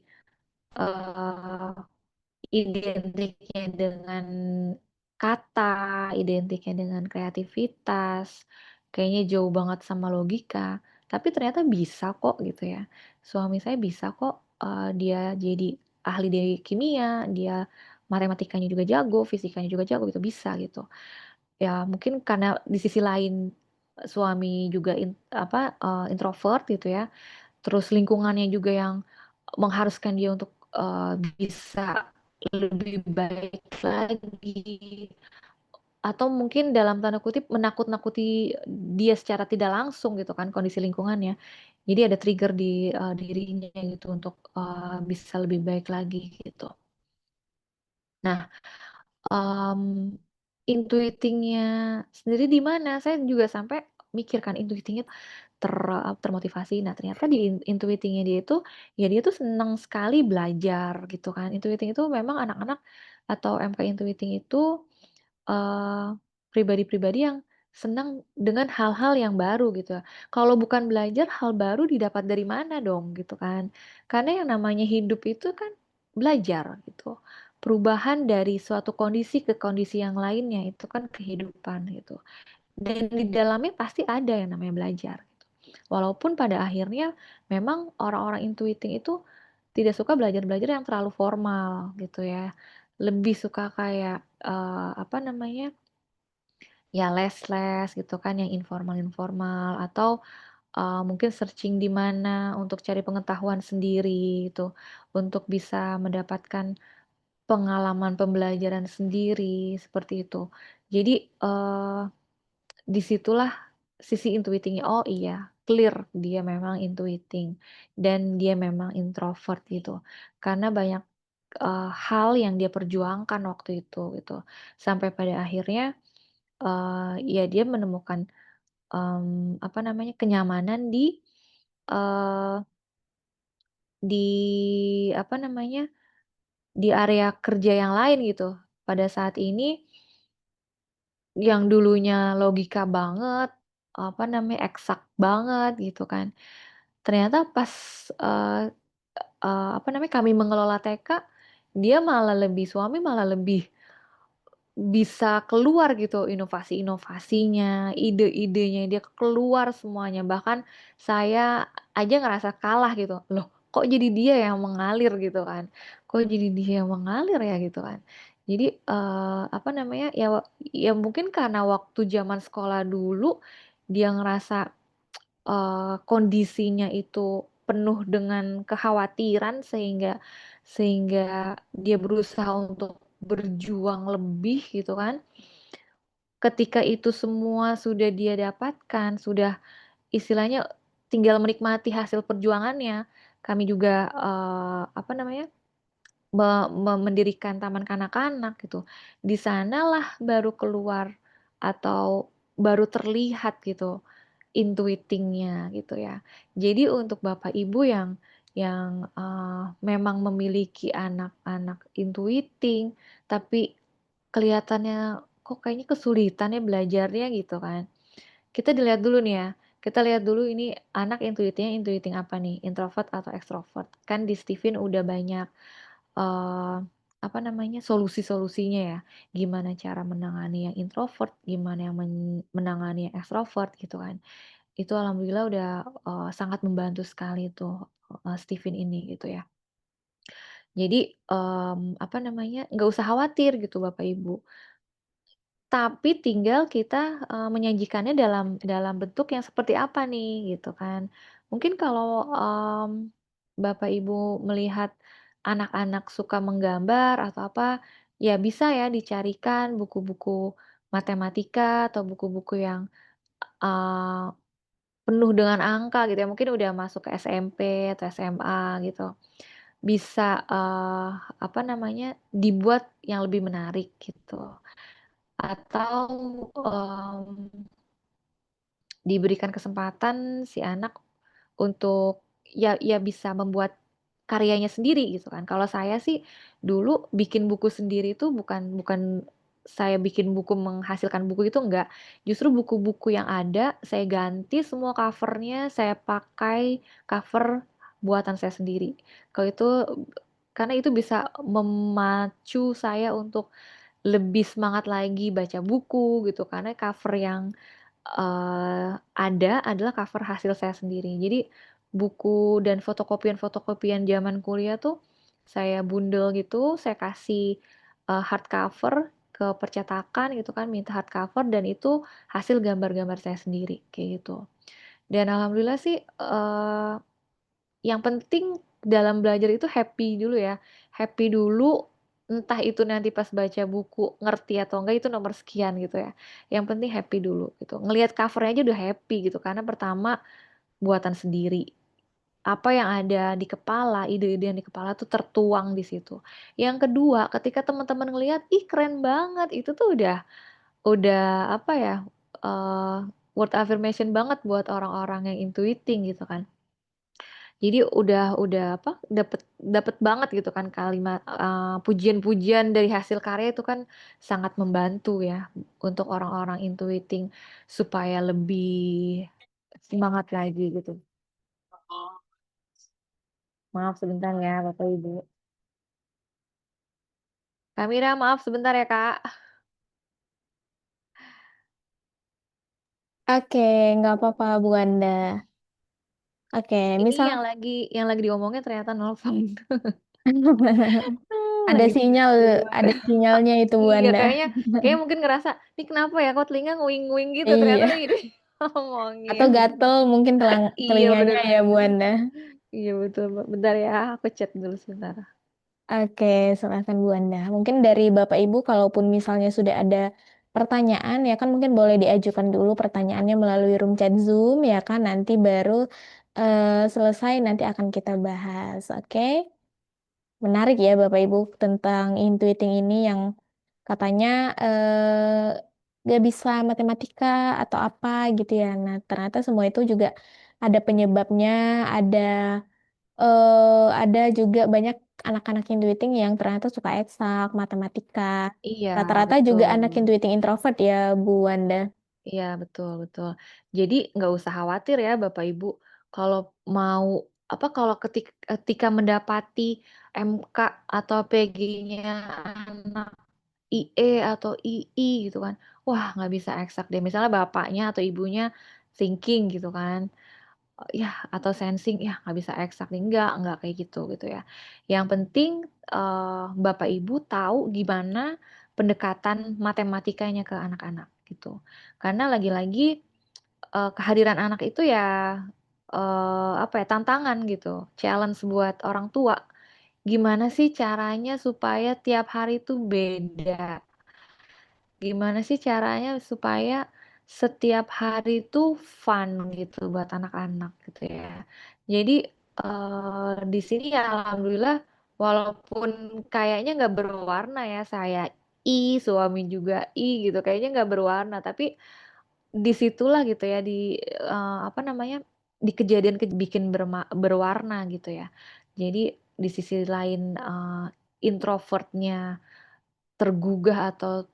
eee, identiknya dengan kata, identiknya dengan kreativitas, kayaknya jauh banget sama logika, tapi ternyata bisa kok gitu ya. Suami saya bisa kok, dia jadi ahli dari kimia, dia matematikanya juga jago, fisikanya juga jago gitu, bisa gitu. Ya mungkin karena di sisi lain, suami juga introvert gitu ya, terus lingkungannya juga yang mengharuskan dia untuk, bisa lebih baik lagi, atau mungkin dalam tanda kutip menakut-nakuti dia secara tidak langsung gitu kan kondisi lingkungannya. Jadi ada trigger di, dirinya gitu untuk, bisa lebih baik lagi gitu. Nah, mmm, intuitingnya sendiri di mana? Saya juga sampai mikir kan intuitingnya termotivasi. Nah, ternyata di intuitingnya dia itu, ya dia tuh seneng sekali belajar gitu kan. Intuiting itu memang anak-anak atau MK Intuiting itu, eee, pribadi-pribadi yang senang dengan hal-hal yang baru gitu ya. Kalau bukan belajar, hal baru didapat dari mana dong gitu kan. Karena yang namanya hidup itu kan belajar gitu. Perubahan dari suatu kondisi ke kondisi yang lainnya itu kan kehidupan gitu. Dan di dalamnya pasti ada yang namanya belajar gitu. Walaupun pada akhirnya memang orang-orang intuiting itu tidak suka belajar-belajar yang terlalu formal gitu ya. Lebih suka kayak, apa namanya, ya les-les gitu kan yang informal-informal atau, mungkin searching di mana untuk cari pengetahuan sendiri gitu, untuk bisa mendapatkan pengalaman pembelajaran sendiri, seperti itu. Jadi, di situlah sisi intuiting-nya, oh iya, clear dia memang intuiting dan dia memang introvert gitu. Karena banyak, hal yang dia perjuangkan waktu itu gitu. Sampai pada akhirnya, ya dia menemukan, apa namanya, kenyamanan eee, di apa namanya, di area kerja yang lain gitu. Pada saat ini yang dulunya logika banget, apa namanya, eksak banget gitu kan. Ternyata pas, eee apa namanya, kami mengelola TK, dia malah lebih suami malah lebih bisa keluar gitu inovasi-inovasinya, ide-idenya dia keluar semuanya, bahkan saya aja ngerasa kalah gitu, "Loh kok jadi dia yang mengalir?" Gitu kan, "Kok jadi dia yang mengalir ya?" Gitu kan. Jadi, apa namanya, ya mungkin karena waktu zaman sekolah dulu dia ngerasa kondisinya itu penuh dengan kekhawatiran sehingga dia berusaha untuk berjuang lebih gitu kan. Ketika itu semua sudah dia dapatkan, sudah istilahnya tinggal menikmati hasil perjuangannya, kami juga, apa namanya, mendirikan taman kanak-kanak gitu. Di sanalah baru keluar atau baru terlihat gitu intuitingnya gitu ya. Jadi untuk bapak ibu yang memang memiliki anak-anak intuiting, tapi kelihatannya kok kayaknya kesulitan ya belajarnya gitu kan. Kita dilihat dulu nih ya, kita lihat dulu ini anak intuitingnya intuiting apa nih, introvert atau ekstrovert. Kan di Steven udah banyak, eee, apa namanya, solusi-solusinya ya. Gimana cara menangani yang introvert, gimana yang menangani yang ekstrovert gitu kan. Itu alhamdulillah udah, sangat membantu sekali tuh, Steven ini gitu ya. Jadi, apa namanya, nggak usah khawatir gitu Bapak Ibu, tapi tinggal kita, menyajikannya dalam bentuk yang seperti apa nih gitu kan. Mungkin kalau, Bapak Ibu melihat anak-anak suka menggambar atau apa, ya bisa ya dicarikan buku-buku matematika atau buku-buku yang, eee penuh dengan angka gitu ya, mungkin udah masuk ke SMP atau SMA gitu. Bisa, apa namanya, dibuat yang lebih menarik gitu. Atau, diberikan kesempatan si anak untuk ya bisa membuat karyanya sendiri gitu kan. Kalau saya sih dulu bikin buku sendiri itu bukan saya bikin buku menghasilkan buku itu enggak, justru buku-buku yang ada saya ganti semua cover-nya, saya pakai cover buatan saya sendiri. Kalau itu karena itu bisa memacu saya untuk lebih semangat lagi baca buku gitu, karena cover yang ada adalah cover hasil saya sendiri. Jadi, buku dan fotokopian-fotokopian zaman kuliah tuh, saya bundel gitu, saya kasih, hardcover ke percetakan gitu kan, minta hardcover dan itu hasil gambar-gambar saya sendiri, kayak gitu. Dan alhamdulillah sih, yang penting dalam belajar itu happy dulu ya, happy dulu, entah itu nanti pas baca buku ngerti atau enggak itu nomor sekian gitu ya, yang penting happy dulu gitu, ngelihat cover-nya aja udah happy gitu karena pertama buatan sendiri, apa yang ada di kepala, ide-ide yang di kepala tuh tertuang di situ. Yang kedua, ketika teman-teman ngelihat, "Ih, keren banget," itu tuh udah apa ya, eee, word affirmation banget buat orang-orang yang intuiting gitu kan. Jadi udah apa, dapet dapet banget gitu kan kalimat, pujian-pujian dari hasil karya itu kan sangat membantu ya untuk orang-orang intuiting supaya lebih semangat lagi gitu. Maaf sebentar ya Bapak Ibu. Kak Mira, maaf sebentar ya Kak. Oke, nggak apa-apa Bu Wanda. Oke, Ini misal yang lagi diomongin ternyata nelfon. ada Lagi sinyal, di luar. ada sinyalnya itu Bu Iya, Wanda. kayaknya mungkin ngerasa, "Nih kenapa ya kok telinga nguing-nguing gitu?" Ternyata Iya, lagi atau diomongin. gatel mungkin Iya, telinganya bener ya bener Bu bener. Wanda. Iya betul, Mbak. Bentar ya, aku chat dulu sebentar. Oke, silakan Bu Wanda. Mungkin dari Bapak Ibu, kalaupun misalnya sudah ada pertanyaan, ya kan mungkin boleh diajukan dulu pertanyaannya melalui room chat Zoom, ya kan nanti baru selesai nanti akan kita bahas. Oke, menarik ya Bapak Ibu tentang intuiting ini yang katanya gak bisa matematika atau apa gitu ya. Nah, ternyata semua itu juga ada penyebabnya, ada ada juga banyak anak-anak intuiting yang ternyata suka eksak, matematika. Iya, Rata-rata juga betul. anak intuiting introvert ya, Bu Wanda. Iya, betul betul. Jadi nggak usah khawatir ya Bapak Ibu, kalau mau apa, kalau ketika mendapati MK atau PG-nya anak IE atau II gitu kan, wah nggak bisa eksak deh. Misalnya bapaknya atau ibunya thinking gitu kan. Ya atau sensing, ya nggak bisa eksak nih, enggak kayak gitu ya. Yang penting, Bapak Ibu tahu gimana pendekatan matematikanya ke anak-anak gitu. Karena lagi-lagi, kehadiran anak itu ya, apa ya, tantangan gitu, challenge buat orang tua. Gimana sih caranya supaya tiap hari tuh beda? Gimana sih caranya supaya setiap hari tuh fun gitu buat anak-anak gitu ya. Jadi, di sini ya alhamdulillah walaupun kayaknya nggak berwarna ya, saya suami juga gitu, kayaknya nggak berwarna, tapi disitulah gitu ya apa namanya, di kejadian bikin berwarna gitu ya. Jadi di sisi lain, introvertnya tergugah atau,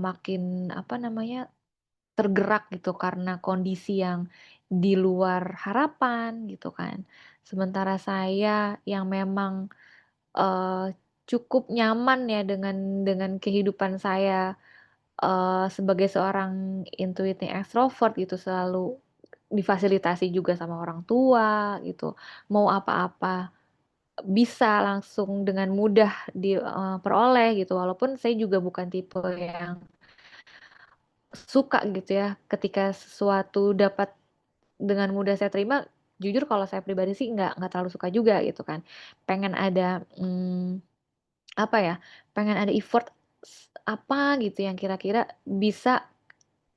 makin apa namanya, tergerak gitu karena kondisi yang di luar harapan gitu kan. Sementara saya yang memang, cukup nyaman ya dengan kehidupan saya, sebagai seorang intuiting extrovert gitu, selalu difasilitasi juga sama orang tua gitu, mau apa-apa bisa langsung dengan mudah peroleh gitu, walaupun saya juga bukan tipe yang suka gitu ya, ketika sesuatu dapat dengan mudah saya terima, jujur kalau saya pribadi sih nggak terlalu suka juga gitu kan. Pengen ada, apa ya, pengen ada effort apa gitu yang kira-kira bisa,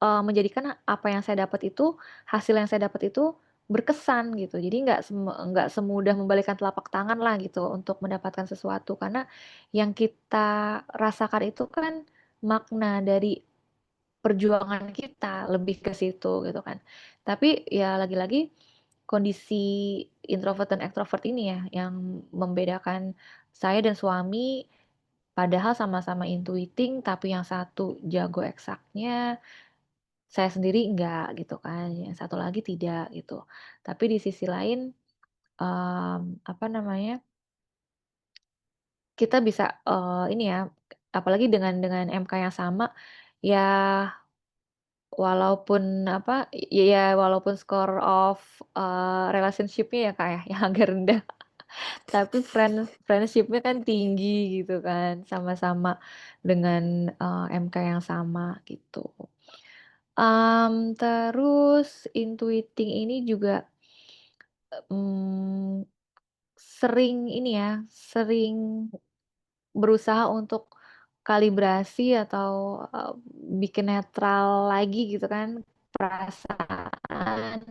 menjadikan apa yang saya dapat itu, hasil yang saya dapat itu berkesan gitu. Jadi nggak semudah membalikan telapak tangan lah gitu untuk mendapatkan sesuatu, karena yang kita rasakan itu kan makna dari perjuangan kita lebih ke situ gitu kan. Tapi ya lagi-lagi kondisi introvert dan extrovert ini ya yang membedakan saya dan suami, padahal sama-sama intuiting tapi yang satu jago eksaknya, saya sendiri enggak gitu kan, yang satu lagi tidak gitu. Tapi di sisi lain, apa namanya, kita bisa, ini ya, apalagi dengan MK yang sama, ya walaupun apa, ya walaupun score of, relationship-nya ya, Kak, ya, yang agak rendah, tapi friendship-nya kan tinggi gitu kan, sama-sama dengan, MK yang sama gitu. Terus intuiting ini juga, mmm, sering ini ya, sering berusaha untuk kalibrasi atau, bikin netral lagi gitu kan perasaan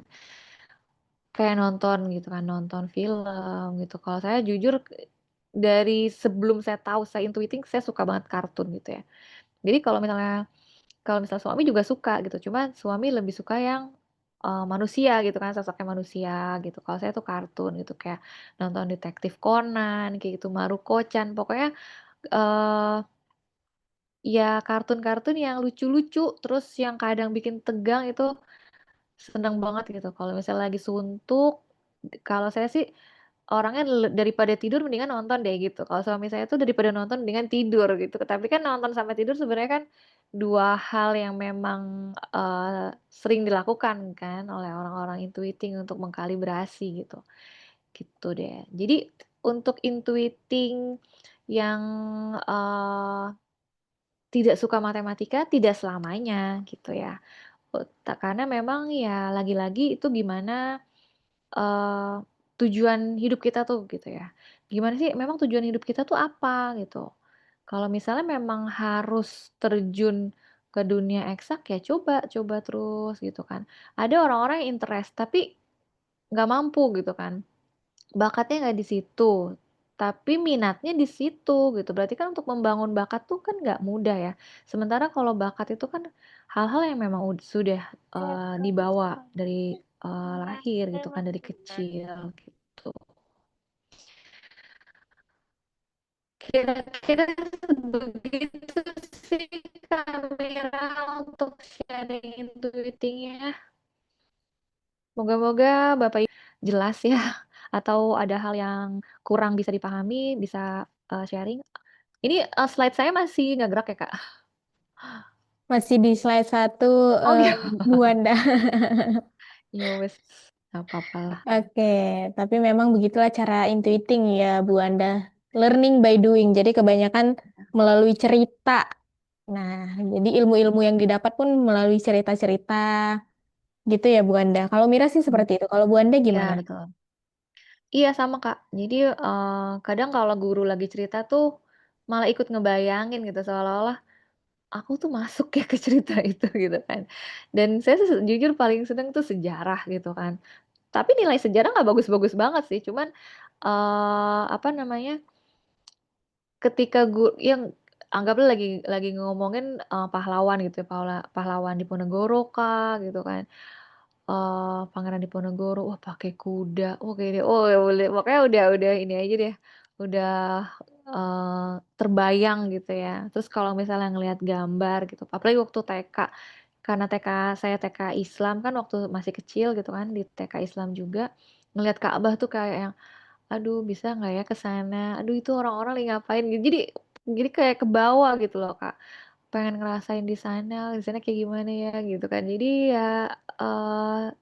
kayak nonton gitu kan, nonton film gitu. Kalau saya jujur dari sebelum saya tahu saya intuiting, saya suka banget kartun gitu ya. Jadi kalau misalnya suami juga suka gitu, cuma suami lebih suka yang manusia gitu kan, sosoknya manusia gitu. Kalau saya tuh kartun gitu, kayak nonton Detektif Conan, kayak gitu, Maruko-chan, pokoknya eh ya kartun-kartun yang lucu-lucu, terus yang kadang bikin tegang itu seneng banget gitu. Kalau misalnya lagi suntuk, kalau saya sih orangnya daripada tidur mendingan nonton deh gitu. Kalau suami saya tuh daripada nonton mendingan tidur gitu. Tapi kan nonton sama tidur sebenarnya kan dua hal yang memang sering dilakukan kan oleh orang-orang intuiting untuk mengkalibrasi gitu. Gitu deh. Jadi untuk intuiting yang eh, tidak suka matematika tidak selamanya gitu ya. Karena memang ya lagi-lagi itu gimana eh, tujuan hidup kita tuh gitu ya. Gimana sih memang tujuan hidup kita tuh apa gitu. Kalau misalnya memang harus terjun ke dunia eksak ya coba coba terus gitu kan. Ada orang-orang yang interest tapi nggak mampu gitu kan. Bakatnya nggak di situ. Tapi minatnya di situ gitu. Berarti kan untuk membangun bakat tuh kan nggak mudah ya. Sementara kalau bakat itu kan hal-hal yang memang sudah dibawa dari lahir gitu kan dari kecil gitu. Kira-kira begitu sih kamera untuk sharing intuitingnya. Moga-moga Bapak Ibu jelas ya. Atau ada hal yang kurang bisa dipahami, bisa sharing. Ini slide saya masih nggak gerak ya Kak? Masih di slide satu, Oh eh, iya. Bu Wanda. Ya wes, nggak apa-apa lah. Oke, tapi memang begitulah cara intuiting ya, Bu Wanda. Learning by doing. Jadi kebanyakan melalui cerita. Nah, jadi ilmu-ilmu yang didapat pun melalui cerita-cerita gitu ya, Bu Wanda. Kalau Mira sih seperti itu. Kalau Bu Wanda Iya gimana? betul. Iya sama Kak. Jadi kadang kalau guru lagi cerita tuh malah ikut ngebayangin gitu seolah-olah aku tuh masuk ya ke cerita itu gitu kan. Dan saya jujur paling seneng tuh sejarah gitu kan. Tapi nilai sejarah nggak bagus-bagus banget sih. Cuman apa namanya? Ketika yang anggaplah lagi ngomongin pahlawan gitu ya, pahlawan Diponegoro kah gitu kan. Pangeran Diponegoro, wah pakai kuda, oke deh, oh ya boleh, pokoknya udah ini aja deh, udah terbayang gitu ya. Terus kalau misalnya ngelihat gambar gitu, apalagi waktu TK, karena saya TK Islam kan waktu masih kecil gitu kan di TK Islam juga ngelihat Ka'bah tuh kayak yang aduh bisa nggak ya ke sana, aduh itu orang-orang lagi ngapain gitu. Jadi kayak ke bawah gitu loh Kak, pengen ngerasain di sana kayak gimana ya gitu kan. Jadi ya eh,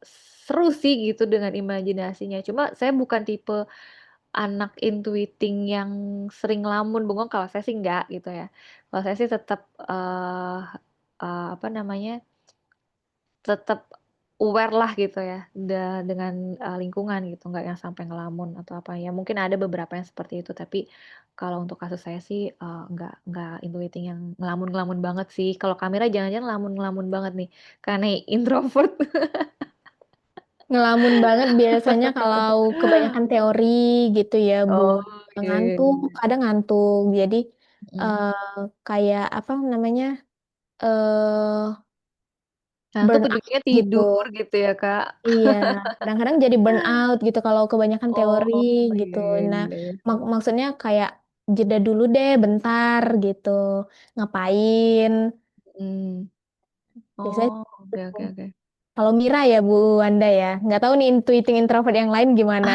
seru sih gitu dengan imajinasinya. Cuma saya bukan tipe anak intuiting yang sering ngelamun bengong. Kalau saya sih enggak gitu ya. Kalau saya sih tetap apa namanya, tetap aware lah gitu ya dengan lingkungan gitu, nggak yang sampai ngelamun atau apa ya. Mungkin ada beberapa yang seperti itu, tapi kalau untuk kasus saya sih nggak intuiting yang ngelamun-ngelamun banget sih. Kalau kamera jangan-jangan ngelamun-ngelamun banget nih karena introvert. Ngelamun banget biasanya kalau kebanyakan teori gitu ya, Bu. Oh iya, iya, Ngantuk, iya. kadang ngantuk. Jadi Mm. eh, kayak apa namanya? eh Ngantuk burn out ujungnya gitu. tidur gitu ya Kak. Iya, kadang-kadang jadi burn out gitu kalau kebanyakan teori Oh gitu. iya, iya, Nah, iya, iya. maksudnya kayak jeda dulu deh bentar gitu. Ngapain? Hmm. Biasanya Oh oke gitu. oke oke. Kalau Mira ya Bu Wanda ya. Nggak tahu nih intuiting introvert yang lain gimana.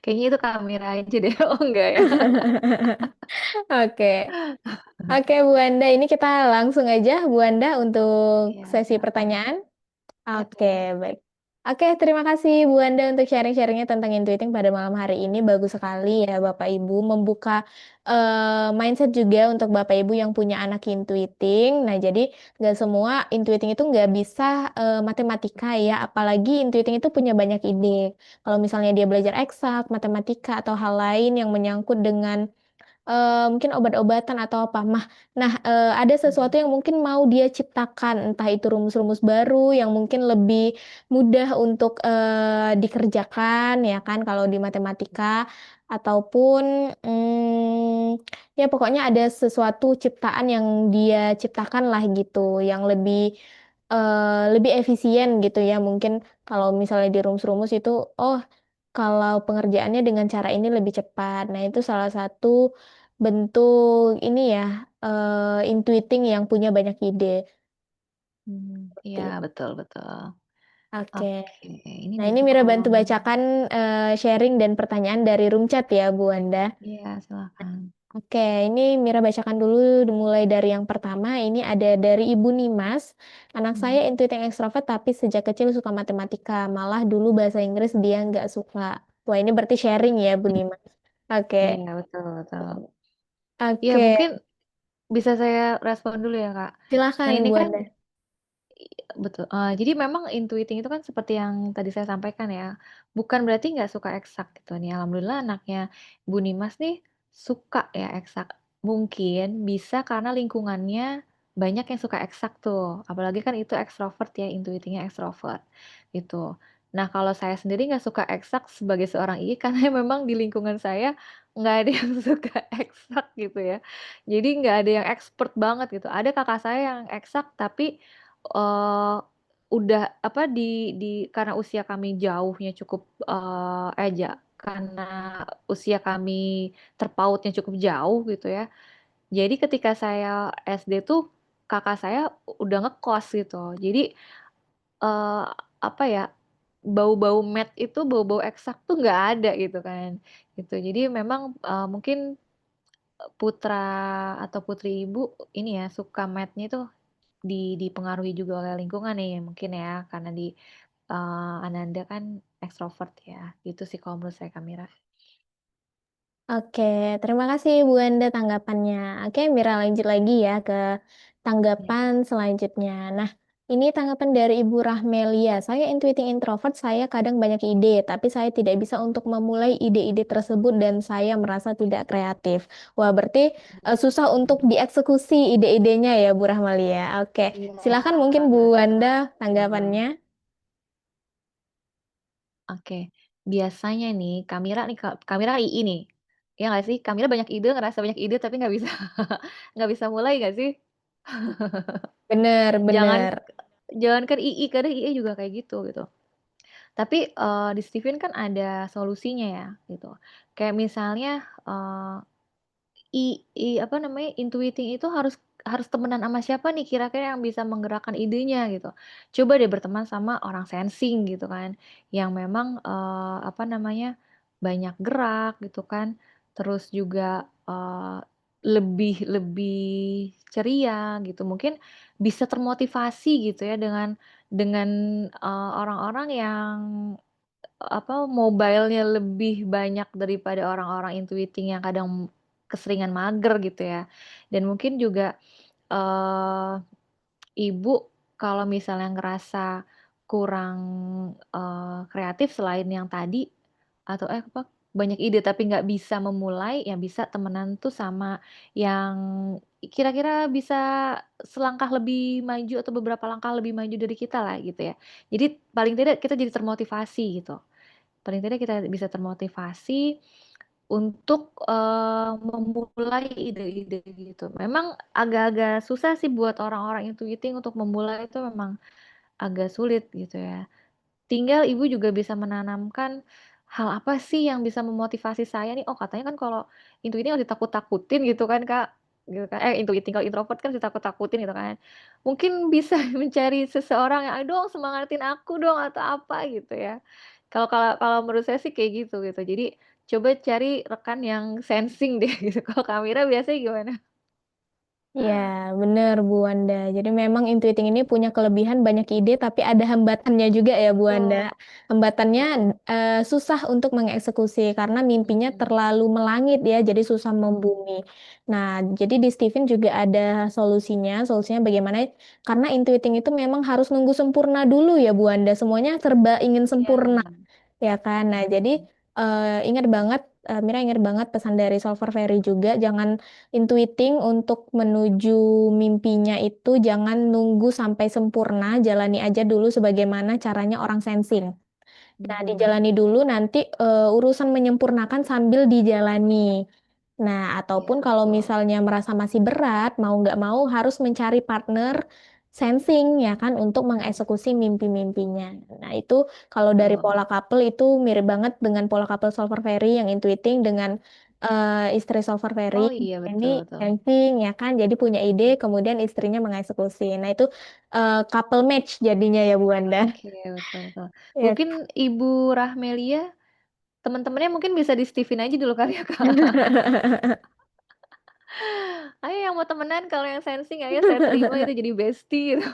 Kayaknya itu kamera aja deh. Oh enggak ya. Oke. Oke Bu Wanda, ini kita langsung aja Bu Wanda untuk Iya, sesi heeh. pertanyaan. Ya Oke, boleh. baik. Oke, terima kasih Bu Wanda untuk sharing-sharingnya tentang intuiting pada malam hari ini. Bagus sekali ya Bapak Ibu membuka mindset juga untuk Bapak Ibu yang punya anak intuiting. Nah, jadi nggak semua intuiting itu nggak bisa matematika ya, apalagi intuiting itu punya banyak ide. Kalau misalnya dia belajar eksak, matematika, atau hal lain yang menyangkut dengan mungkin obat-obatan atau apa. Nah, ada sesuatu Mhm. yang mungkin mau dia ciptakan, entah itu rumus-rumus baru yang mungkin lebih mudah untuk dikerjakan, ya kan, kalau di matematika, ataupun ya pokoknya ada sesuatu ciptaan yang dia ciptakan lah gitu, yang lebih efisien gitu ya. Mungkin kalau misalnya di rumus-rumus itu, oh kalau pengerjaannya dengan cara ini lebih cepat. Nah, itu salah satu bentuk ini ya, intuiting yang punya banyak ide. Iya, Seperti itu. betul betul. Oke. Oke, ini Nah, ini mungkin Mira kalau bantu bacakan sharing dan pertanyaan dari room chat ya, Bu Anda. iya, silakan. Oke, ini Mira bacakan dulu mulai dari yang pertama. Ini ada dari Ibu Nimas. Anak saya Mhm. intuiting ekstrovert tapi sejak kecil suka matematika. Malah dulu bahasa Inggris dia nggak suka. Wah, ini berarti sharing ya, Bu Nimas. Oke. Iya, betul betul. Ya, Oke, mungkin bisa saya respon dulu ya, Kak. Nah, silakan ini Bu kan Anda. betul. Jadi memang intuiting itu kan seperti yang tadi saya sampaikan ya, bukan berarti nggak suka eksak gitu nih. Alhamdulillah anaknya Bu Nimas nih suka ya eksak. Mungkin bisa karena lingkungannya banyak yang suka eksak tuh. Apalagi kan itu ekstrovert ya, intuitingnya ekstrovert gitu. Nah, kalau saya sendiri nggak suka eksak sebagai seorang I karena memang di lingkungan saya nggak ada yang suka eksak gitu ya. Jadi nggak ada yang expert banget gitu. Ada kakak saya yang eksak tapi Eee, udah apa, karena usia kami jauhnya cukup, karena usia kami terpautnya cukup jauh gitu ya, jadi ketika saya SD tuh kakak saya udah ngekos gitu. Jadi, eee, apa ya, bau-bau math itu, bau-bau eksak tuh nggak ada gitu kan, gitu. Jadi memang, mungkin putra atau putri ibu ini ya, suka math-nya itu dipengaruhi juga oleh lingkungan nih mungkin ya, karena Ananda kan ekstrovert ya, gitu sih kalau menurut saya Kamira. Oke, terima kasih Bu Anda tanggapannya. Oke, Mira lanjut lagi ya ke Ya. tanggapan selanjutnya. Nah, ini tanggapan dari Ibu Rahmelia. Saya intuiting introvert, saya kadang banyak ide, tapi saya tidak bisa untuk memulai ide-ide tersebut dan saya merasa tidak kreatif. Wah, berarti susah untuk dieksekusi ide-idenya ya Bu Rahmelia. Oke, Iya, silakan mungkin Bu Anda betul. tanggapannya. Oke, biasanya nih Kamira nih Kamira II nih, ya nggak sih? Kamira banyak ide, ngerasa banyak ide tapi nggak bisa nggak bisa mulai nggak sih? Bener, Jangan bener. jangankan II, kadang II juga kayak gitu. Tapi, di Steven kan ada solusinya ya, gitu. Kayak misalnya, apa namanya, intuiting itu harus temenan sama siapa nih kira-kira yang bisa menggerakkan idenya gitu. Coba deh berteman sama orang sensing gitu kan, yang memang, apa namanya, banyak gerak gitu kan, terus juga, lebih lebih ceria gitu, mungkin bisa termotivasi gitu ya dengan, orang-orang yang apa, mobile-nya lebih banyak daripada orang-orang intuiting yang kadang keseringan mager gitu ya. Dan mungkin juga, eee, ibu kalau misalnya ngerasa kurang, kreatif selain yang tadi atau apa, banyak ide tapi nggak bisa memulai, ya bisa temenan tuh sama yang kira-kira bisa selangkah lebih maju atau beberapa langkah lebih maju dari kita lah gitu ya. Jadi paling tidak kita jadi termotivasi gitu. Paling tidak kita bisa termotivasi untuk, memulai ide-ide gitu. Memang agak-agak susah sih buat orang-orang intuiting untuk memulai itu memang agak sulit gitu ya. Tinggal Ibu juga bisa menanamkan, hal apa sih yang bisa memotivasi saya nih, oh katanya kan kalau intuiting harus ditakut-takutin gitu kan Kak, gitu kan, intuiting kalau introvert kan ditakut-takutin gitu kan. Mungkin bisa mencari seseorang yang, "Ayo dong semangatin aku dong," atau apa gitu ya. Kalau kalau kalau menurut saya sih kayak gitu. Jadi coba cari rekan yang sensing deh gitu. Kalau Kamira biasanya gimana? Ya, benar Bu Wanda. Jadi memang intuiting ini punya kelebihan banyak ide, tapi ada hambatannya juga ya Bu Wanda. Betul Hambatannya betul. susah untuk mengeksekusi karena mimpinya Mhm terlalu melangit ya, jadi susah mhm. membumi. Nah, jadi di Steven juga ada solusinya. Solusinya bagaimana? Karena intuiting itu memang harus nunggu sempurna dulu ya Bu Wanda. Semuanya serba ingin Iya. sempurna, ya kan? Nah, jadi Mhm. ingat banget. Mira ingat banget pesan dari Solver Ferry juga, jangan intuiting untuk menuju mimpinya itu, jangan nunggu sampai sempurna, jalani aja dulu sebagaimana caranya orang sensing. Nah, Mhm. dijalani dulu nanti urusan menyempurnakan sambil dijalani. Nah, ataupun Iya kalau betul. misalnya merasa masih berat, mau nggak mau harus mencari partner sensing ya kan untuk Mhm. mengeksekusi mimpi-mimpinya. Nah, itu kalau dari Betul. pola couple itu mirip banget dengan pola couple Solver Ferry yang intuiting dengan istri Solver Ferry. Oh iya Ini betul betul. sensing ya kan, jadi punya ide, kemudian istrinya mengeksekusi. Nah, itu couple match jadinya ya Bu Wanda. Oke, betul betul. Ya. Mungkin Ibu Rahmelia, teman-temannya mungkin bisa di Steven aja dulu kali ya, Kak? "Ayo yang mau temenan, kalau yang sensing ayo saya terima itu jadi bestie," gitu.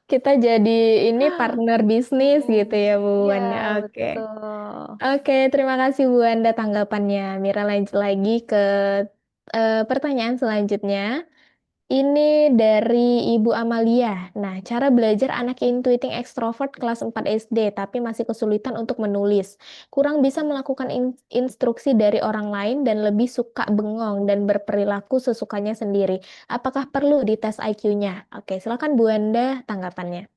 Kita jadi ini partner bisnis gitu Mhm. ya Bu Iya, Wanda. Oke. betul. Oke, terima kasih Bu Wanda tanggapannya. Mira lanjut lagi ke pertanyaan selanjutnya. Ini dari Ibu Amalia. Nah, cara belajar anak intuiting ekstrovert kelas 4 SD tapi masih kesulitan untuk menulis. Kurang bisa melakukan instruksi dari orang lain dan lebih suka bengong dan berperilaku sesukanya sendiri. Apakah perlu dites IQ-nya? Oke, silakan Bu Wanda tanggapannya.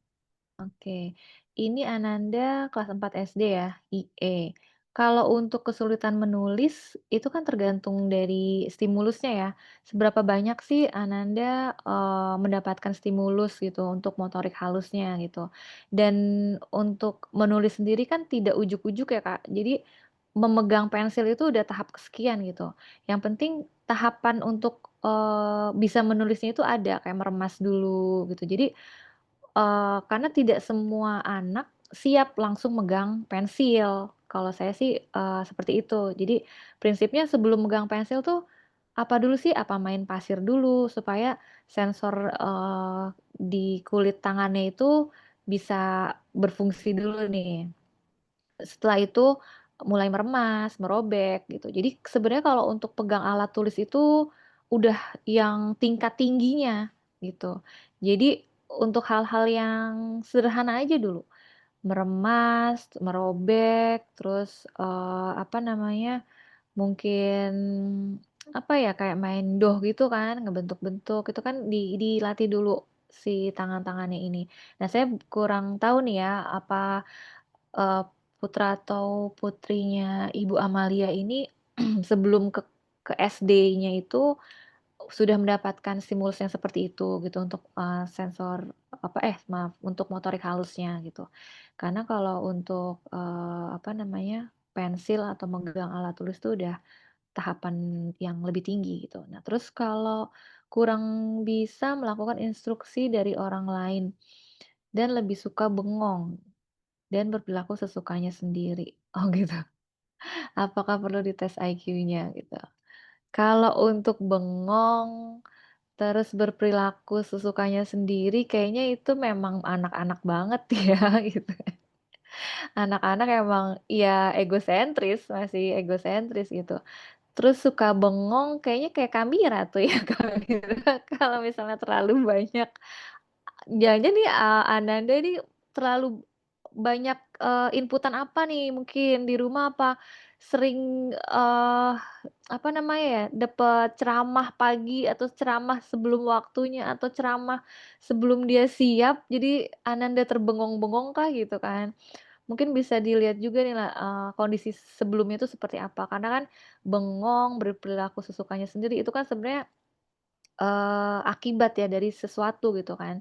Oke, ini Ananda kelas 4 SD ya, IE. Kalau untuk kesulitan menulis, itu kan tergantung dari stimulusnya ya. Seberapa banyak sih Ananda, mendapatkan stimulus gitu untuk motorik halusnya gitu. Dan untuk menulis sendiri kan tidak ujuk-ujuk ya, Kak. Jadi memegang pensil itu udah tahap kesekian gitu. Yang penting tahapan untuk, bisa menulisnya itu ada, kayak meremas dulu gitu. Jadi karena tidak semua anak siap langsung megang pensil. Kalau saya sih, seperti itu. Jadi prinsipnya sebelum megang pensil tuh, apa dulu sih, apa main pasir dulu supaya sensor, di kulit tangannya itu bisa berfungsi dulu nih. Setelah itu mulai meremas, merobek gitu. Jadi sebenarnya kalau untuk pegang alat tulis itu udah yang tingkat tingginya gitu. Jadi untuk hal-hal yang sederhana aja dulu, meremas, merobek, terus, apa namanya, mungkin apa ya, kayak main doh gitu kan, ngebentuk-bentuk, itu kan dilatih dulu si tangan-tangannya ini. Nah saya kurang tahu nih ya, apa putra atau putrinya Ibu Amalia ini sebelum ke SD-nya itu sudah mendapatkan stimulus yang seperti itu gitu untuk, sensor apa maaf, untuk motorik halusnya gitu. Karena kalau untuk, apa namanya, pensil atau megang alat tulis itu udah tahapan yang lebih tinggi gitu. Nah terus kalau kurang bisa melakukan instruksi dari orang lain dan lebih suka bengong dan berperilaku sesukanya sendiri. Oh gitu. Apakah perlu dites IQ-nya gitu. Kalau untuk bengong, terus berperilaku sesukanya sendiri kayaknya itu memang anak-anak banget ya gitu. Anak-anak emang ya egosentris, masih egosentris gitu. Terus suka bengong kayaknya kayak Kamira tuh ya, Kamira kalau misalnya terlalu banyak jangan-jangan nih, Ananda ini terlalu banyak, inputan apa nih mungkin di rumah apa sering, apa namanya ya, dapat ceramah pagi atau ceramah sebelum waktunya atau ceramah sebelum dia siap, jadi Ananda terbengong-bengong kah gitu kan. Mungkin bisa dilihat juga nih lah, kondisi sebelumnya itu seperti apa, karena kan bengong, berperilaku sesukanya sendiri itu kan sebenarnya, akibat ya dari sesuatu gitu kan.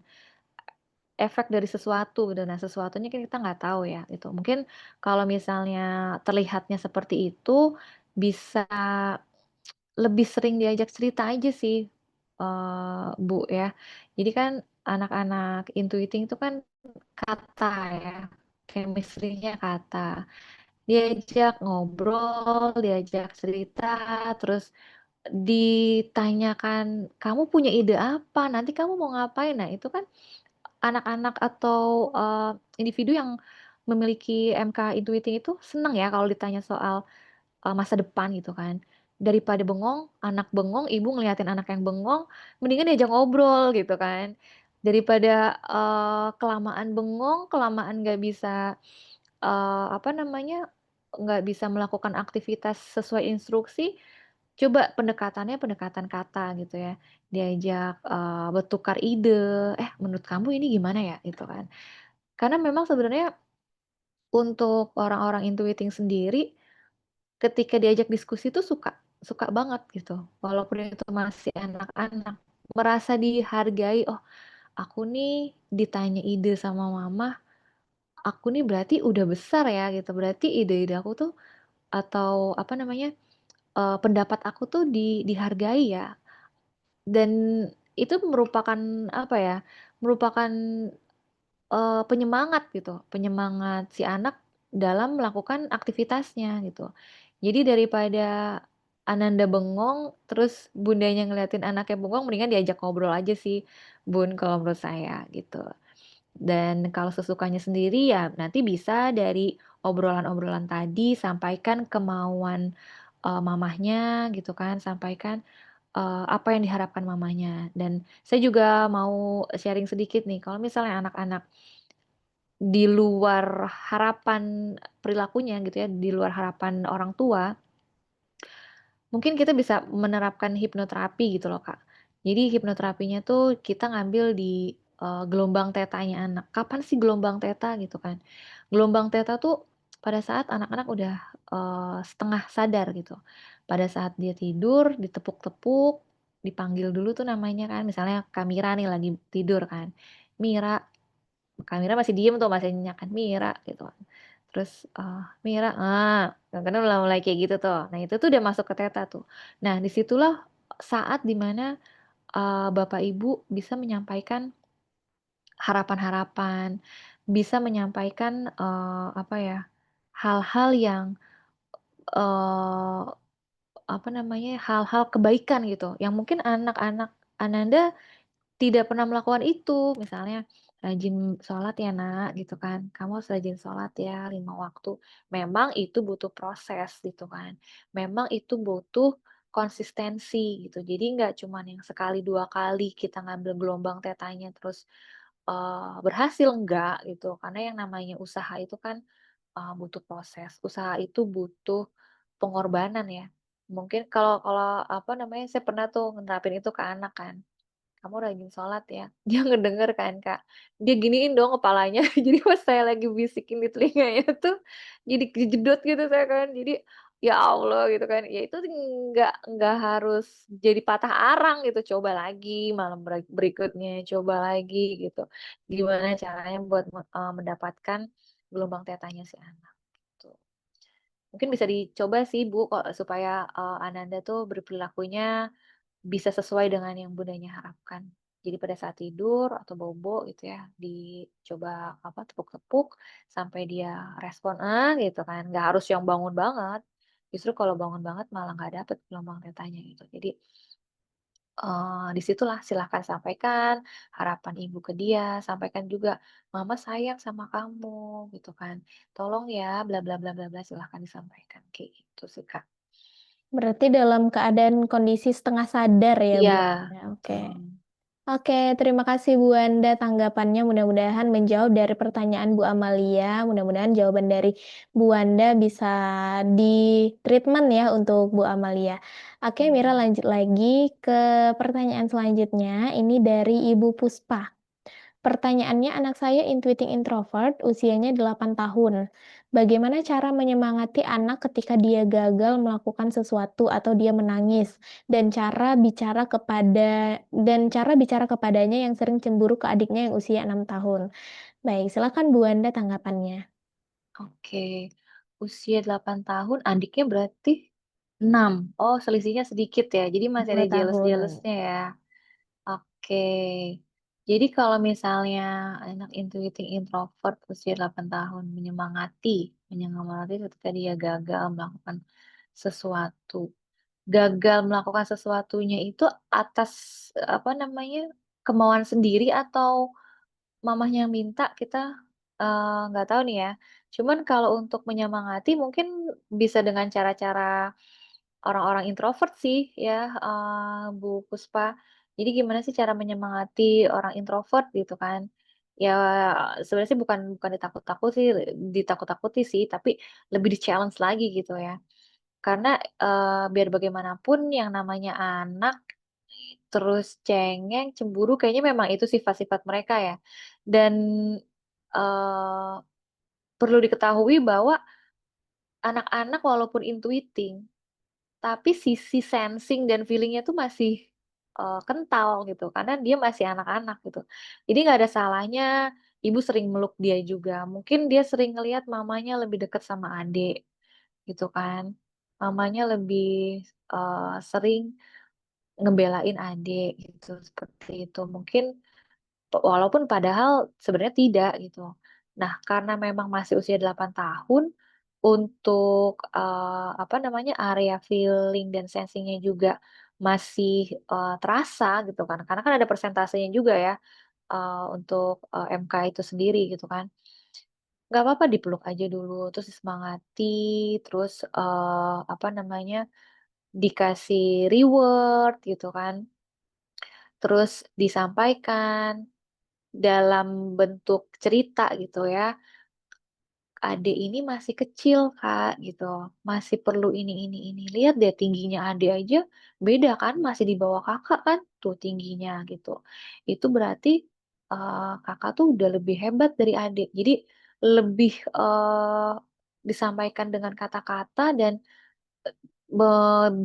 Efek dari sesuatu gitu. Nah, sesuatunya kan kita nggak tahu ya gitu. Mungkin kalau misalnya terlihatnya seperti itu, bisa lebih sering diajak cerita aja sih, Bu, ya. Jadi kan anak-anak intuiting itu kan kata ya, chemistry-nya kata. Diajak ngobrol, diajak cerita, terus ditanyakan, "Kamu punya ide apa? Nanti kamu mau ngapain?" Nah, itu kan anak-anak atau, individu yang memiliki MK intuiting itu seneng ya kalau ditanya soal, masa depan gitu kan. Daripada bengong, anak bengong, ibu ngeliatin anak yang bengong, mendingan diajak ngobrol gitu kan. Daripada, kelamaan bengong, kelamaan nggak bisa, apa namanya, nggak bisa melakukan aktivitas sesuai instruksi, coba pendekatannya pendekatan kata gitu ya. Diajak, bertukar ide, "Eh, menurut kamu ini gimana ya?" Gitu kan. Karena memang sebenarnya untuk orang-orang intuiting sendiri, ketika diajak diskusi tuh suka suka banget gitu, walaupun itu masih anak-anak. Merasa dihargai, "Oh, aku nih ditanya ide sama mama, aku nih berarti udah besar ya," gitu. Berarti ide-ide aku tuh atau apa namanya, pendapat aku tuh dihargai ya. Dan itu merupakan apa ya, merupakan, penyemangat gitu, penyemangat si anak dalam melakukan aktivitasnya gitu. Jadi daripada Ananda bengong, terus bundanya ngeliatin anaknya bengong, mendingan diajak ngobrol aja sih, Bun, kalau menurut saya gitu. Dan kalau sesukanya sendiri ya nanti bisa dari obrolan-obrolan tadi sampaikan kemauan, mamahnya gitu kan, sampaikan, apa yang diharapkan mamahnya. Dan saya juga mau sharing sedikit nih, kalau misalnya anak-anak di luar harapan perilakunya gitu ya, di luar harapan orang tua, mungkin kita bisa menerapkan hipnoterapi gitu loh, Kak. Jadi hipnoterapinya tuh kita ngambil di, gelombang tetanya anak. Kapan sih gelombang teta gitu kan. Gelombang teta tuh pada saat anak-anak udah, setengah sadar gitu. Pada saat dia tidur, ditepuk-tepuk, dipanggil dulu tuh namanya kan, misalnya Kak Mira nih lagi tidur kan, "Mira." Kak Mira masih diem tuh, masih nyenyakan, "Mira," gitu kan. Terus, "Mira," kadang-kadang udah mulai kayak gitu tuh. Nah itu tuh udah masuk ke teta tuh. Nah disitulah saat dimana bapak ibu bisa menyampaikan harapan-harapan, bisa menyampaikan, apa ya, hal-hal yang, eee, apa namanya, hal-hal kebaikan gitu, yang mungkin anak-anak Ananda tidak pernah melakukan itu, misalnya, "Rajin sholat ya Nak," gitu kan, "Kamu harus rajin sholat ya 5 waktu." Memang itu butuh proses gitu kan, memang itu butuh konsistensi gitu. Jadi nggak cuman yang sekali, 2 kali kita ngambil gelombang tetanya terus, berhasil, enggak gitu. Karena yang namanya usaha itu kan, butuh proses, usaha itu butuh pengorbanan ya. Mungkin kalau kalau apa namanya, saya pernah tuh nerapin itu ke anak kan. "Kamu rajin sholat ya." Dia ngedenger kan, Kak. Dia giniin dong kepalanya, jadi pas saya lagi bisikin di telinganya tuh, jadi kejedot gitu saya kan. Jadi, ya Allah gitu kan, ya itu nggak harus jadi patah arang gitu, coba lagi malam berikutnya, coba lagi gitu. Gimana caranya buat mendapatkan gelombang tetanya si anak, gitu. Mungkin bisa dicoba sih Bu, supaya, Ananda tuh berperilakunya bisa sesuai dengan yang Bundanya harapkan. Jadi pada saat tidur atau bobo gitu ya, dicoba apa, tepuk-tepuk sampai dia respon, gitu kan, nggak harus yang bangun banget. Justru kalau bangun banget malah nggak dapet gelombang tetanya gitu. Jadi, di situlah silahkan sampaikan harapan Ibu ke dia, sampaikan juga, "Mama sayang sama kamu," gitu kan, "Tolong ya bla bla bla bla bla," silahkan disampaikan, kayak gitu sih, Kak. Berarti dalam keadaan kondisi setengah sadar ya, Iya, Bu? Ya, oke. betul. Oke, terima kasih Bu Wanda tanggapannya mudah-mudahan menjawab dari pertanyaan Bu Amalia. Mudah-mudahan jawaban dari Bu Wanda bisa di-treatment ya untuk Bu Amalia. Oke, Mira Mhm. lanjut lagi ke pertanyaan selanjutnya. Ini dari Ibu Puspa. Pertanyaannya, anak saya intuiting introvert, usianya 8 tahun. Bagaimana cara menyemangati anak ketika dia gagal melakukan sesuatu atau dia menangis? Dan cara bicara kepadanya yang sering cemburu ke adiknya yang usia 6 tahun. Baik, silakan Bu Wanda tanggapannya. Oke, usia 8 tahun, adiknya berarti 6. Oh, selisihnya sedikit ya, jadi masih 2 ada tahun. jealous-jealous-nya ya. Oke. Jadi kalau misalnya anak intuiting introvert usia 8 tahun menyemangati ketika dia gagal melakukan sesuatu. Gagal melakukan sesuatunya itu atas, apa namanya, kemauan sendiri atau mamahnya yang minta, kita, nggak tahu nih ya. Cuman kalau untuk menyemangati mungkin bisa dengan cara-cara orang-orang introvert sih ya, Bu Puspa. Jadi gimana sih cara menyemangati orang introvert gitu kan. Ya sebenarnya sih bukan bukan ditakut-takuti sih, tapi lebih di-challenge lagi gitu ya. Karena biar bagaimanapun yang namanya anak terus cengeng, cemburu kayaknya memang itu sifat-sifat mereka ya. Dan eh, perlu diketahui bahwa anak-anak walaupun intuiting, tapi sisi sensing dan feelingnya tuh masih kental gitu, karena dia masih anak-anak gitu. Jadi nggak ada salahnya ibu sering meluk dia juga. Mungkin dia sering ngelihat mamanya lebih dekat sama adik gitu kan. Mamanya lebih sering ngebelain adik gitu, seperti itu. Mungkin walaupun padahal sebenarnya tidak gitu. Nah, karena memang masih usia 8 tahun, untuk apa namanya area feeling dan sensingnya juga masih terasa gitu kan. Karena kan ada persentasenya juga ya untuk MK itu sendiri gitu kan. Nggak apa-apa dipeluk aja dulu, terus disemangati, terus apa namanya dikasih reward gitu kan. Terus disampaikan dalam bentuk cerita gitu ya. Adik ini masih kecil, Kak, gitu. Masih perlu ini. Lihat deh tingginya adik aja beda kan, masih di bawah kakak kan, tuh tingginya gitu. Itu berarti kakak tuh udah lebih hebat dari adik. Jadi lebih disampaikan dengan kata-kata dan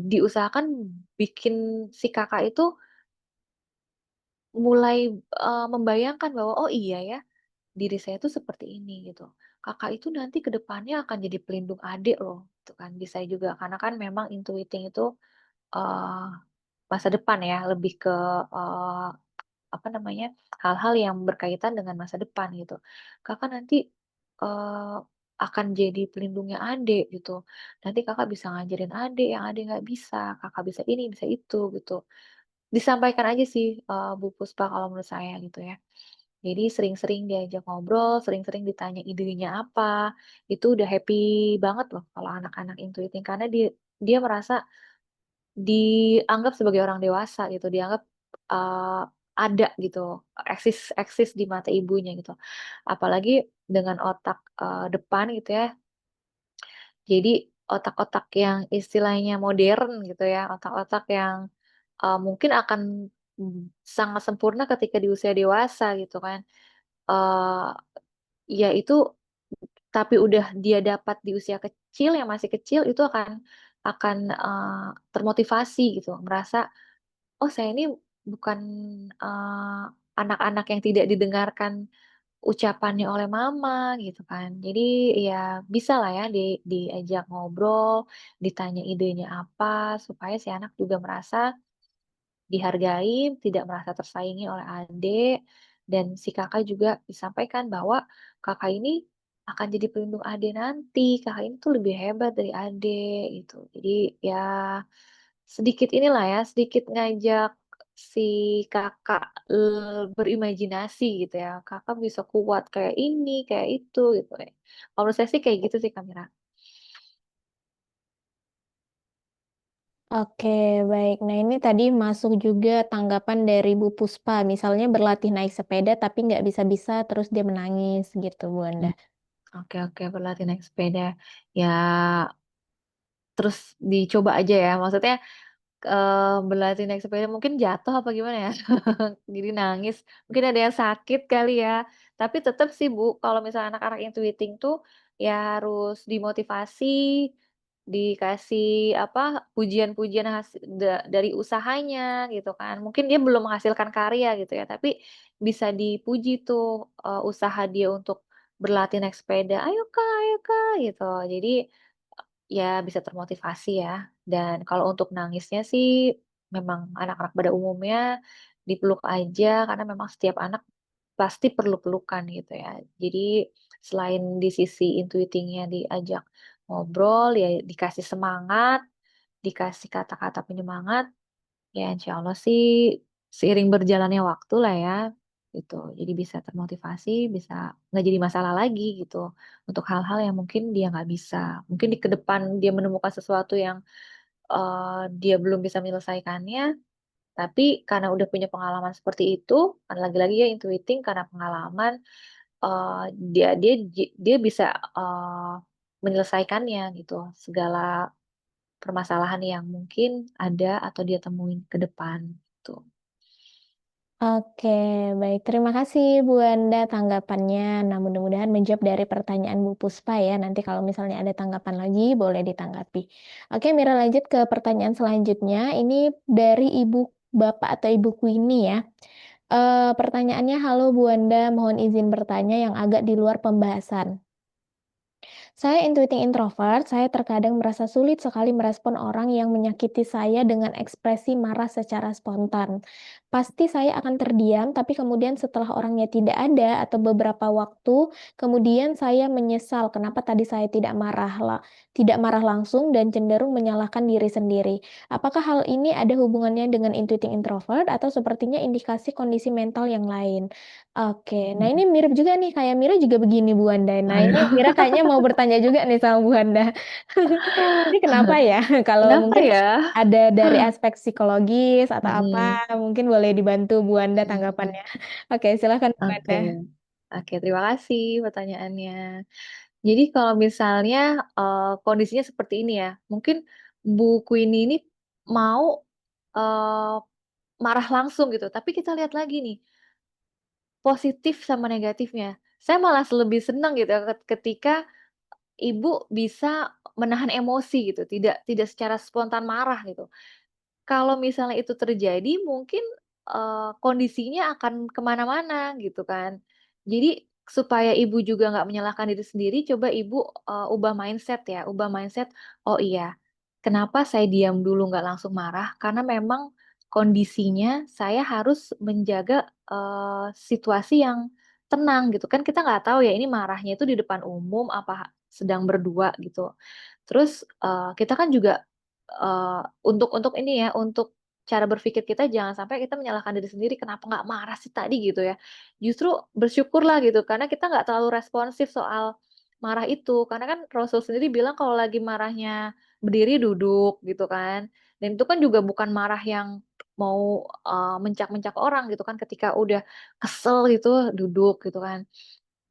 diusahakan bikin si kakak itu mulai membayangkan bahwa oh iya ya diri saya tuh seperti ini gitu. Kakak itu nanti ke depannya akan jadi pelindung adik loh, gitu kan. Bisa juga karena kan memang intuiting itu eh, masa depan ya, lebih ke eh, apa namanya hal-hal yang berkaitan dengan masa depan gitu. Kakak nanti eh, akan jadi pelindungnya adik gitu. Nanti kakak bisa ngajarin adik yang adik nggak bisa. Kakak bisa ini, bisa itu gitu. Disampaikan aja sih Bu Puspa kalau menurut saya gitu ya. Jadi sering-sering diajak ngobrol, sering-sering ditanya idenya apa, itu udah happy banget loh kalau anak-anak intuiting karena dia dia merasa dianggap sebagai orang dewasa gitu, dianggap uh, ada gitu, eksis eksis di mata ibunya gitu. Apalagi dengan otak depan gitu ya. Jadi otak-otak yang istilahnya modern gitu ya, otak-otak yang mungkin akan sangat sempurna ketika di usia dewasa gitu kan. eh Ya itu tapi udah dia dapat di usia kecil yang masih kecil itu akan termotivasi gitu merasa oh saya ini bukan anak-anak yang tidak didengarkan ucapannya oleh mama gitu kan jadi ya bisa lah ya diajak ngobrol ditanya idenya apa supaya si anak juga merasa dihargai, tidak merasa tersaingi oleh adik, dan si kakak juga disampaikan bahwa kakak ini akan jadi pelindung adik nanti. Kakak ini tuh lebih hebat dari adik gitu. Jadi ya sedikit inilah ya, sedikit ngajak si kakak berimajinasi gitu ya. Kakak bisa kuat kayak ini, kayak itu gitu ya. Kalau menurut saya sih kayak gitu sih Kamira. Oke, baik. Nah, ini tadi masuk juga tanggapan dari Bu Puspa. Misalnya berlatih naik sepeda tapi nggak bisa-bisa terus dia menangis gitu, Bu Anda. Hmm, oke oke berlatih naik sepeda. Ya terus dicoba aja ya. Maksudnya berlatih naik sepeda mungkin jatuh apa gimana ya jadi nangis mungkin ada yang sakit kali ya tapi tetap sih Bu kalau misalnya anak-anak intuiting tuh ya harus dimotivasi dikasih apa pujian-pujian dari usahanya gitu kan mungkin dia belum menghasilkan karya gitu ya tapi bisa dipuji tuh usaha dia untuk berlatih naik sepeda ayo kak gitu jadi ya bisa termotivasi ya. Dan kalau untuk nangisnya sih memang anak-anak pada umumnya dipeluk aja karena memang setiap anak pasti perlu pelukan gitu ya. Jadi selain di sisi intuitingnya diajak ngobrol ya dikasih semangat, dikasih kata-kata penyemangat, ya insya Allah sih seiring berjalannya waktu lah ya gitu. Jadi bisa termotivasi, bisa nggak jadi masalah lagi gitu untuk hal-hal yang mungkin dia nggak bisa. Mungkin di ke depan dia menemukan sesuatu yang dia belum bisa menyelesaikannya, Tapi karena udah punya pengalaman seperti itu, kan lagi-lagi ya intuiting karena pengalaman, dia bisa, menyelesaikannya gitu, segala permasalahan yang mungkin ada atau dia temuin ke depan, gitu. Oke, baik. Terima kasih Bu Wanda tanggapannya. Nah, mudah-mudahan menjawab dari pertanyaan Bu Puspa ya. Nanti kalau misalnya ada tanggapan lagi, boleh ditanggapi. Oke, Mira lanjut ke pertanyaan selanjutnya. Ini dari Ibu Bapak atau Ibu Queenie ya. Pertanyaannya, halo Bu Wanda, mohon izin bertanya yang agak di luar pembahasan. Saya intuiting introvert, saya terkadang merasa sulit sekali merespon orang yang menyakiti saya dengan ekspresi marah secara spontan. Pasti saya akan terdiam, tapi kemudian setelah orangnya tidak ada atau beberapa waktu, kemudian saya menyesal kenapa tadi saya tidak marah langsung dan cenderung menyalahkan diri sendiri. Apakah hal ini ada hubungannya dengan intuiting introvert atau sepertinya indikasi kondisi mental yang lain? Oke, nah ini Mhm. mirip juga nih, kayak Mira juga begini Bu Wanda. Nah ini Mira Waduh. kayaknya mau bertanya juga nih sama Bu Wanda. Ini kenapa ya? Kalau Kenapa mungkin ya? ada dari aspek psikologis atau Mhm, apa, mungkin boleh dibantu Bu Wanda mhm. tanggapannya. Oke, silakan Bu Oke. Wanda. Oke, terima kasih pertanyaannya. Jadi kalau misalnya, kondisinya seperti ini ya, mungkin Bu Queenie ini mau, eee, marah langsung gitu, tapi kita lihat lagi nih, positif sama negatifnya. Saya malah lebih senang gitu ya ketika Ibu bisa menahan emosi gitu, tidak secara spontan marah gitu. Kalau misalnya itu terjadi mungkin, kondisinya akan ke mana-mana gitu kan. Jadi supaya Ibu juga nggak menyalahkan diri sendiri, coba Ibu, ubah mindset ya, ubah mindset, "Oh iya, kenapa saya diam dulu nggak langsung marah? Karena memang kondisinya saya harus menjaga, situasi yang tenang," gitu kan kita nggak tahu ya ini marahnya itu di depan umum apa sedang berdua gitu. Terus, kita kan juga, untuk ini ya, untuk cara berpikir kita jangan sampai kita menyalahkan diri sendiri, "Kenapa nggak marah sih tadi?" Gitu ya. Justru bersyukurlah gitu, karena kita nggak terlalu responsif soal marah itu. Karena kan Rasul sendiri bilang kalau lagi marahnya berdiri, duduk gitu kan. Dan itu kan juga bukan marah yang mau, mencak-mencak orang gitu kan, ketika udah kesel gitu, duduk gitu kan.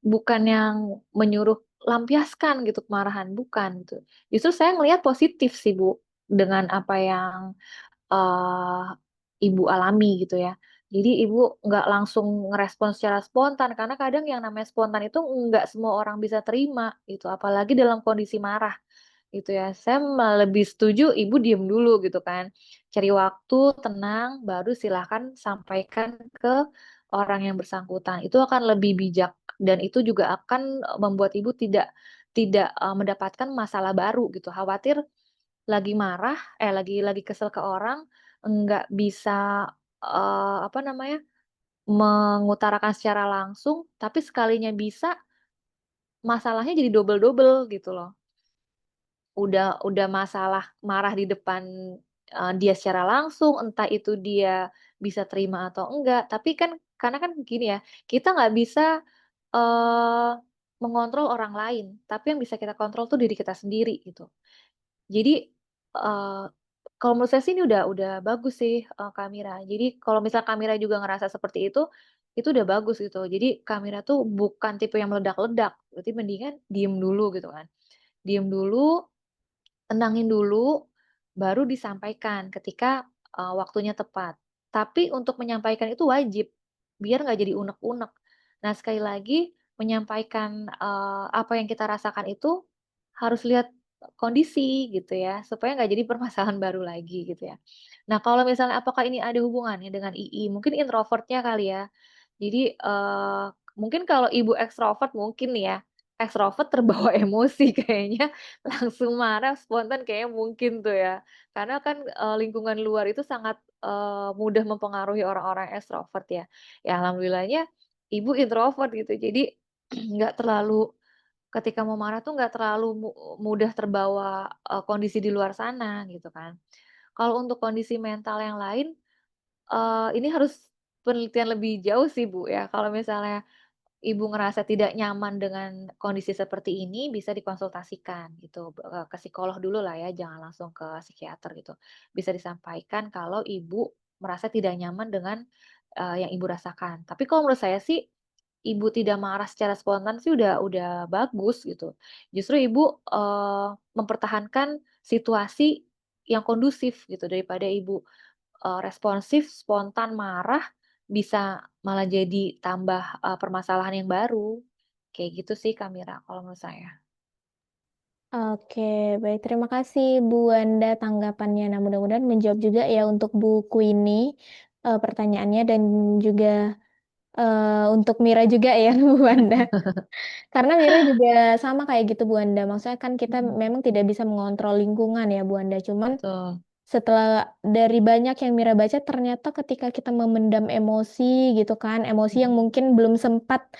Bukan yang menyuruh lampiaskan gitu kemarahan, bukan gitu. Justru saya ngelihat positif sih, Bu, dengan apa yang, eee, Ibu alami gitu ya. Jadi Ibu nggak langsung ngerespon secara spontan, karena kadang yang namanya spontan itu nggak semua orang bisa terima gitu, apalagi dalam kondisi marah. Gitu ya. Saya malah lebih setuju ibu diem dulu gitu kan. Cari waktu tenang, baru silahkan sampaikan ke orang yang bersangkutan. Itu akan lebih bijak dan itu juga akan, membuat ibu tidak, mendapatkan masalah baru gitu. Khawatir lagi marah, lagi kesel ke orang, enggak bisa, apa namanya, mengutarakan secara langsung, tapi sekalinya bisa, masalahnya jadi double-double gitu loh. Udah masalah marah di depan, dia secara langsung, entah itu dia bisa terima atau enggak, tapi kan karena kan gini ya, kita nggak bisa, eee, mengontrol orang lain, tapi yang bisa kita kontrol tuh diri kita sendiri gitu. Jadi, kalau menurut saya sih ini udah bagus sih, Kak Mira. Jadi kalau misal Kak Mira juga ngerasa seperti itu udah bagus gitu. Jadi Kak Mira tuh bukan tipe yang meledak-ledak, berarti mendingan diem dulu gitu kan. Diem dulu, tenangin dulu, baru disampaikan ketika, waktunya tepat. Tapi untuk menyampaikan itu wajib, biar nggak jadi unek-unek. Nah, sekali lagi menyampaikan, apa yang kita rasakan itu harus lihat kondisi gitu ya, supaya nggak jadi permasalahan baru lagi gitu ya. Nah, kalau misalnya apakah ini ada hubungannya dengan II? Mungkin introvertnya kali ya. Jadi, mungkin kalau ibu ekstrovert mungkin nih ya, ekstrovert terbawa emosi kayaknya langsung marah spontan kayaknya mungkin tuh ya. Karena kan, lingkungan luar itu sangat, mudah mempengaruhi orang-orang ekstrovert ya. Ya alhamdulillahnya ibu introvert gitu. Jadi nggak terlalu ketika mau marah tuh nggak terlalu mudah terbawa, kondisi di luar sana gitu kan. Kalau untuk kondisi mental yang lain, ini harus penelitian lebih jauh sih Bu ya. Kalau misalnya Ibu ngerasa tidak nyaman dengan kondisi seperti ini, bisa dikonsultasikan gitu, ke psikolog dulu lah ya, jangan langsung ke psikiater gitu. Bisa disampaikan kalau Ibu merasa tidak nyaman dengan yang ibu rasakan. Tapi kalau menurut saya sih, ibu tidak marah secara spontan sih udah bagus gitu. Justru ibu mempertahankan situasi yang kondusif gitu daripada ibu responsif, spontan marah, bisa malah jadi tambah permasalahan yang baru. Kayak gitu sih Kak Mira kalau menurut saya. Oke, baik terima kasih Bu Wanda tanggapannya. Nah, mudah-mudahan menjawab juga ya untuk buku ini, pertanyaannya dan juga, untuk Mira juga ya Bu Wanda. Karena Mira juga sama kayak gitu Bu Wanda, maksudnya kan kita Mhm, memang tidak bisa mengontrol lingkungan ya Bu Wanda, cuman betul. setelah dari banyak yang Mira baca ternyata ketika kita memendam emosi gitu kan, emosi yang Mhm, mungkin belum sempat,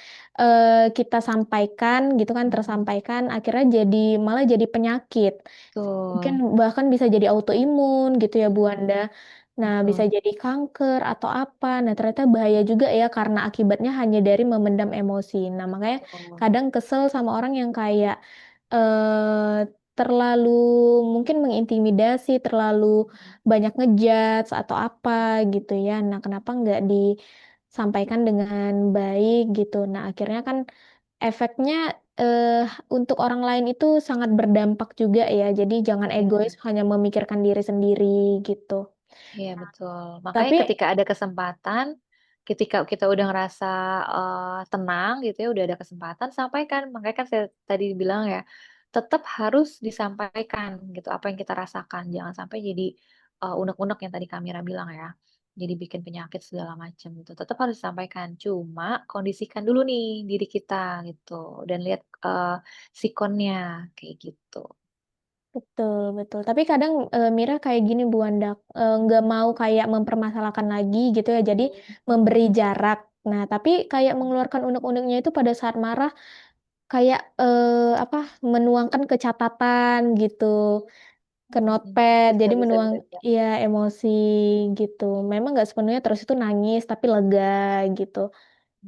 kita sampaikan gitu kan, mhm, tersampaikan akhirnya jadi malah jadi penyakit. betul. Mungkin bahkan bisa jadi autoimun gitu ya Bu Mhm, Wanda. Nah bisa betul jadi kanker atau apa, nah ternyata bahaya juga ya karena akibatnya hanya dari memendam emosi. Nah makanya betul. kadang kesel sama orang yang kayak, terlalu mungkin mengintimidasi, terlalu Mhm, banyak nge atau apa gitu ya. Nah, kenapa nggak disampaikan dengan baik gitu. Nah, akhirnya kan efeknya, untuk orang lain itu sangat berdampak juga ya. Jadi jangan iya. egois hanya memikirkan diri sendiri gitu. Iya betul. Makanya Tapi ketika ada kesempatan, ketika kita udah ngerasa, tenang gitu ya, udah ada kesempatan, sampaikan. Makanya kan saya tadi bilang ya, tetap harus disampaikan gitu, apa yang kita rasakan. Jangan sampai jadi, unek-unek yang tadi Kamira bilang ya, jadi bikin penyakit segala macam gitu. Tetap harus disampaikan, cuma kondisikan dulu nih diri kita gitu, dan lihat, sikonnya, kayak gitu. betul betul. Tapi kadang, Mira kayak gini Bu Wanda, nggak mau kayak mempermasalahkan lagi gitu ya, jadi Mhm, memberi jarak. Nah, tapi kayak mengeluarkan unek-uneknya itu pada saat marah, kayak, apa, menuangkan ke catatan gitu, ke mhm. notepad, Bisa jadi bisa menuang bisa bisa. iya, emosi gitu. Memang nggak sepenuhnya terus itu nangis, tapi lega gitu.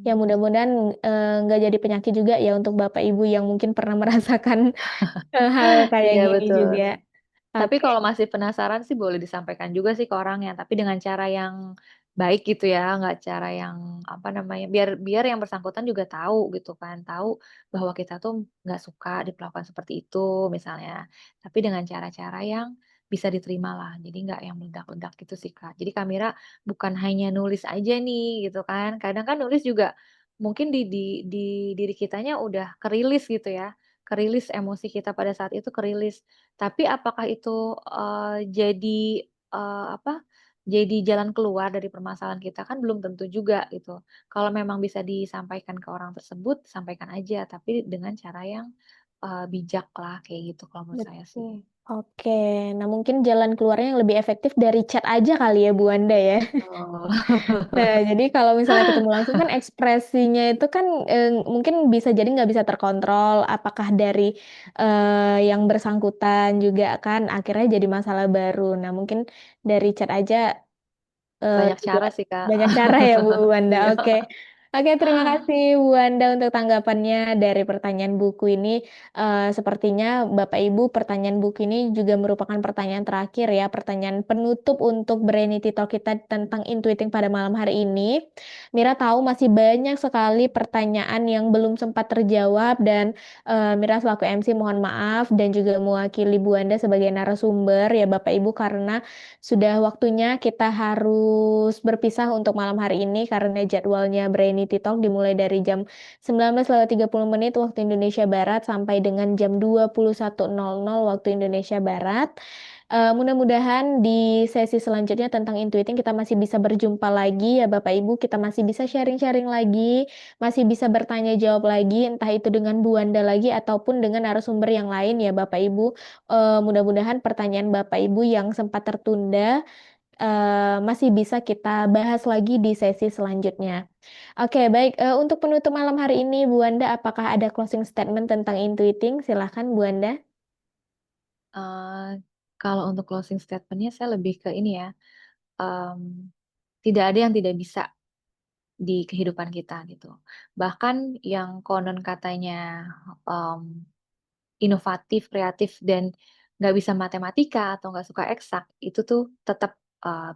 Ya Mmm. mudah-mudahan, nggak jadi penyakit juga ya untuk Bapak Ibu yang mungkin pernah merasakan, hal kayak Iya gini betul. juga. Tapi Oke, kalau masih penasaran sih boleh disampaikan juga sih ke orangnya, tapi dengan cara yang baik gitu ya, nggak cara yang, apa namanya, biar biar yang bersangkutan juga tahu gitu kan, tahu bahwa kita tuh nggak suka diperlakukan seperti itu misalnya, tapi dengan cara-cara yang bisa diterima lah, jadi nggak yang meledak-ledak gitu sih, Kak. Jadi Kamera bukan hanya nulis aja nih gitu kan, kadang kan nulis juga mungkin di diri kitanya udah kerilis gitu ya, kerilis emosi kita pada saat itu kerilis. Tapi apakah itu, jadi, apa, jadi jalan keluar dari permasalahan kita kan belum tentu juga gitu. Kalau memang bisa disampaikan ke orang tersebut, sampaikan aja, tapi dengan cara yang, bijak lah, kayak gitu kalau menurut saya betul. sih. Oke, nah mungkin jalan keluarnya yang lebih efektif dari chat aja kali ya Bu Wanda ya? Betul. Nah, jadi kalau misalnya ketemu langsung kan ekspresinya itu kan, mungkin bisa jadi nggak bisa terkontrol, apakah dari, yang bersangkutan juga kan akhirnya jadi masalah baru. Nah, mungkin dari chat aja Banyak juga cara sih, Kak. banyak cara ya Bu Wanda, Iya. oke. Oke, terima kasih Bu Wanda untuk tanggapannya dari pertanyaan buku ini. Sepertinya Bapak Ibu pertanyaan buku ini juga merupakan pertanyaan terakhir ya, pertanyaan penutup untuk Brainy Talk kita tentang intuiting pada malam hari ini. Mira tahu masih banyak sekali pertanyaan yang belum sempat terjawab dan, Mira selaku MC mohon maaf dan juga mewakili Bu Wanda sebagai narasumber ya Bapak Ibu karena sudah waktunya kita harus berpisah untuk malam hari ini karena jadwalnya Brainy Talk dimulai dari jam 19.30 waktu Indonesia Barat sampai dengan jam 21.00 waktu Indonesia Barat. Mudah-mudahan di sesi selanjutnya tentang intuiting kita masih bisa berjumpa lagi ya Bapak Ibu, kita masih bisa sharing-sharing lagi, masih bisa bertanya jawab lagi, entah itu dengan Bu Wanda lagi ataupun dengan narasumber yang lain ya Bapak Ibu. Mudah-mudahan pertanyaan Bapak Ibu yang sempat tertunda, masih bisa kita bahas lagi di sesi selanjutnya. Oke, baik, untuk penutup malam hari ini, Bu Wanda, apakah ada closing statement tentang intuiting? Silahkan, Bu Wanda. Kalau untuk closing statement-nya saya lebih ke ini ya, mmm, tidak ada yang tidak bisa di kehidupan kita gitu. Bahkan yang konon katanya, mmm inovatif, kreatif, dan nggak bisa matematika atau nggak suka eksak, itu tuh tetap,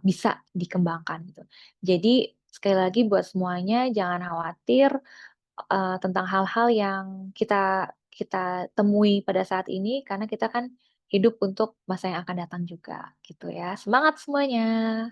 bisa dikembangkan gitu. Jadi sekali lagi buat semuanya jangan khawatir tentang hal-hal yang kita kita temui pada saat ini karena kita kan hidup untuk masa yang akan datang juga gitu ya. Semangat semuanya.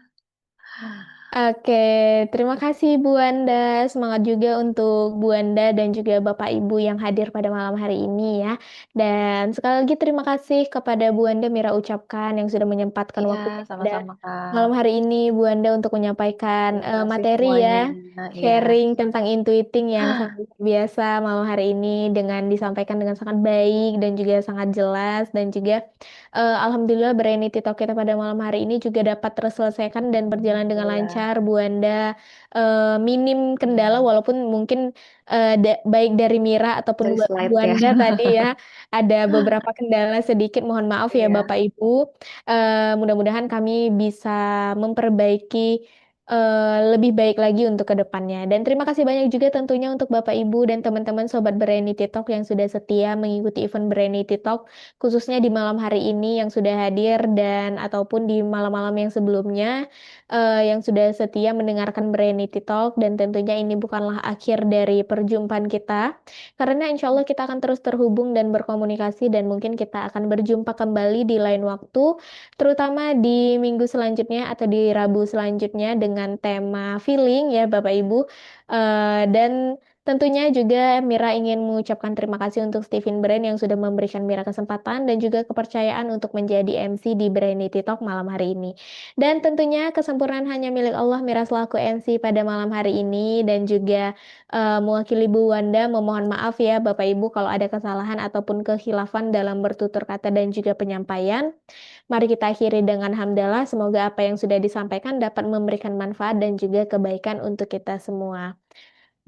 Oke, terima kasih Bu Wanda. Semangat juga untuk Bu Wanda dan juga Bapak Ibu yang hadir pada malam hari ini ya. Dan sekali lagi terima kasih kepada Bu Wanda Mira ucapkan yang sudah menyempatkan Iya, waktunya pada sama-sama Kak. malam hari ini Bu Wanda untuk menyampaikan Terima kasih materi ya, semuanya. Iya, sharing tentang intuiting yang sangat luar biasa malam hari ini dengan disampaikan dengan sangat baik dan juga sangat jelas dan juga alhamdulillah Brainity Talk kita pada malam hari ini juga dapat terselesaikan dan berjalan dengan alhamdulillah. lancar Bu Anda. Minim kendala Iya, walaupun mungkin baik dari Mira ataupun dari Bu slide ya. Anda tadi ya ada beberapa kendala sedikit. Mohon maaf ya Iya. Bapak Ibu. Mudah-mudahan kami bisa memperbaiki lebih baik lagi untuk ke depannya. Dan terima kasih banyak juga tentunya untuk Bapak Ibu dan teman-teman Sobat Brainity Talk yang sudah setia mengikuti event Brainity Talk, khususnya di malam hari ini yang sudah hadir dan ataupun di malam-malam yang sebelumnya yang sudah setia mendengarkan Brainity Talk dan tentunya ini bukanlah akhir dari perjumpaan kita karena insya Allah kita akan terus terhubung dan berkomunikasi dan mungkin kita akan berjumpa kembali di lain waktu terutama di minggu selanjutnya atau di Rabu selanjutnya dengan tema feeling ya Bapak Ibu. Dan tentunya juga Mira ingin mengucapkan terima kasih untuk Steven Brand yang sudah memberikan Mira kesempatan dan juga kepercayaan untuk menjadi MC di Brainity Talk malam hari ini. Dan tentunya kesempurnaan hanya milik Allah. Mira selaku MC pada malam hari ini dan juga mewakili Bu Wanda memohon maaf ya Bapak Ibu kalau ada kesalahan ataupun kekhilafan dalam bertutur kata dan juga penyampaian. Mari kita akhiri dengan hamdalah. Semoga apa yang sudah disampaikan dapat memberikan manfaat dan juga kebaikan untuk kita semua.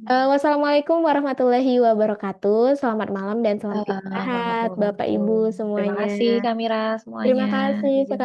Wassalamualaikum warahmatullahi wabarakatuh. Selamat malam dan selamat istirahat, Warahmatullahi Bapak wabarakatuh. Ibu Terima semuanya. kasih Kamira Terima semuanya. kasih sekali.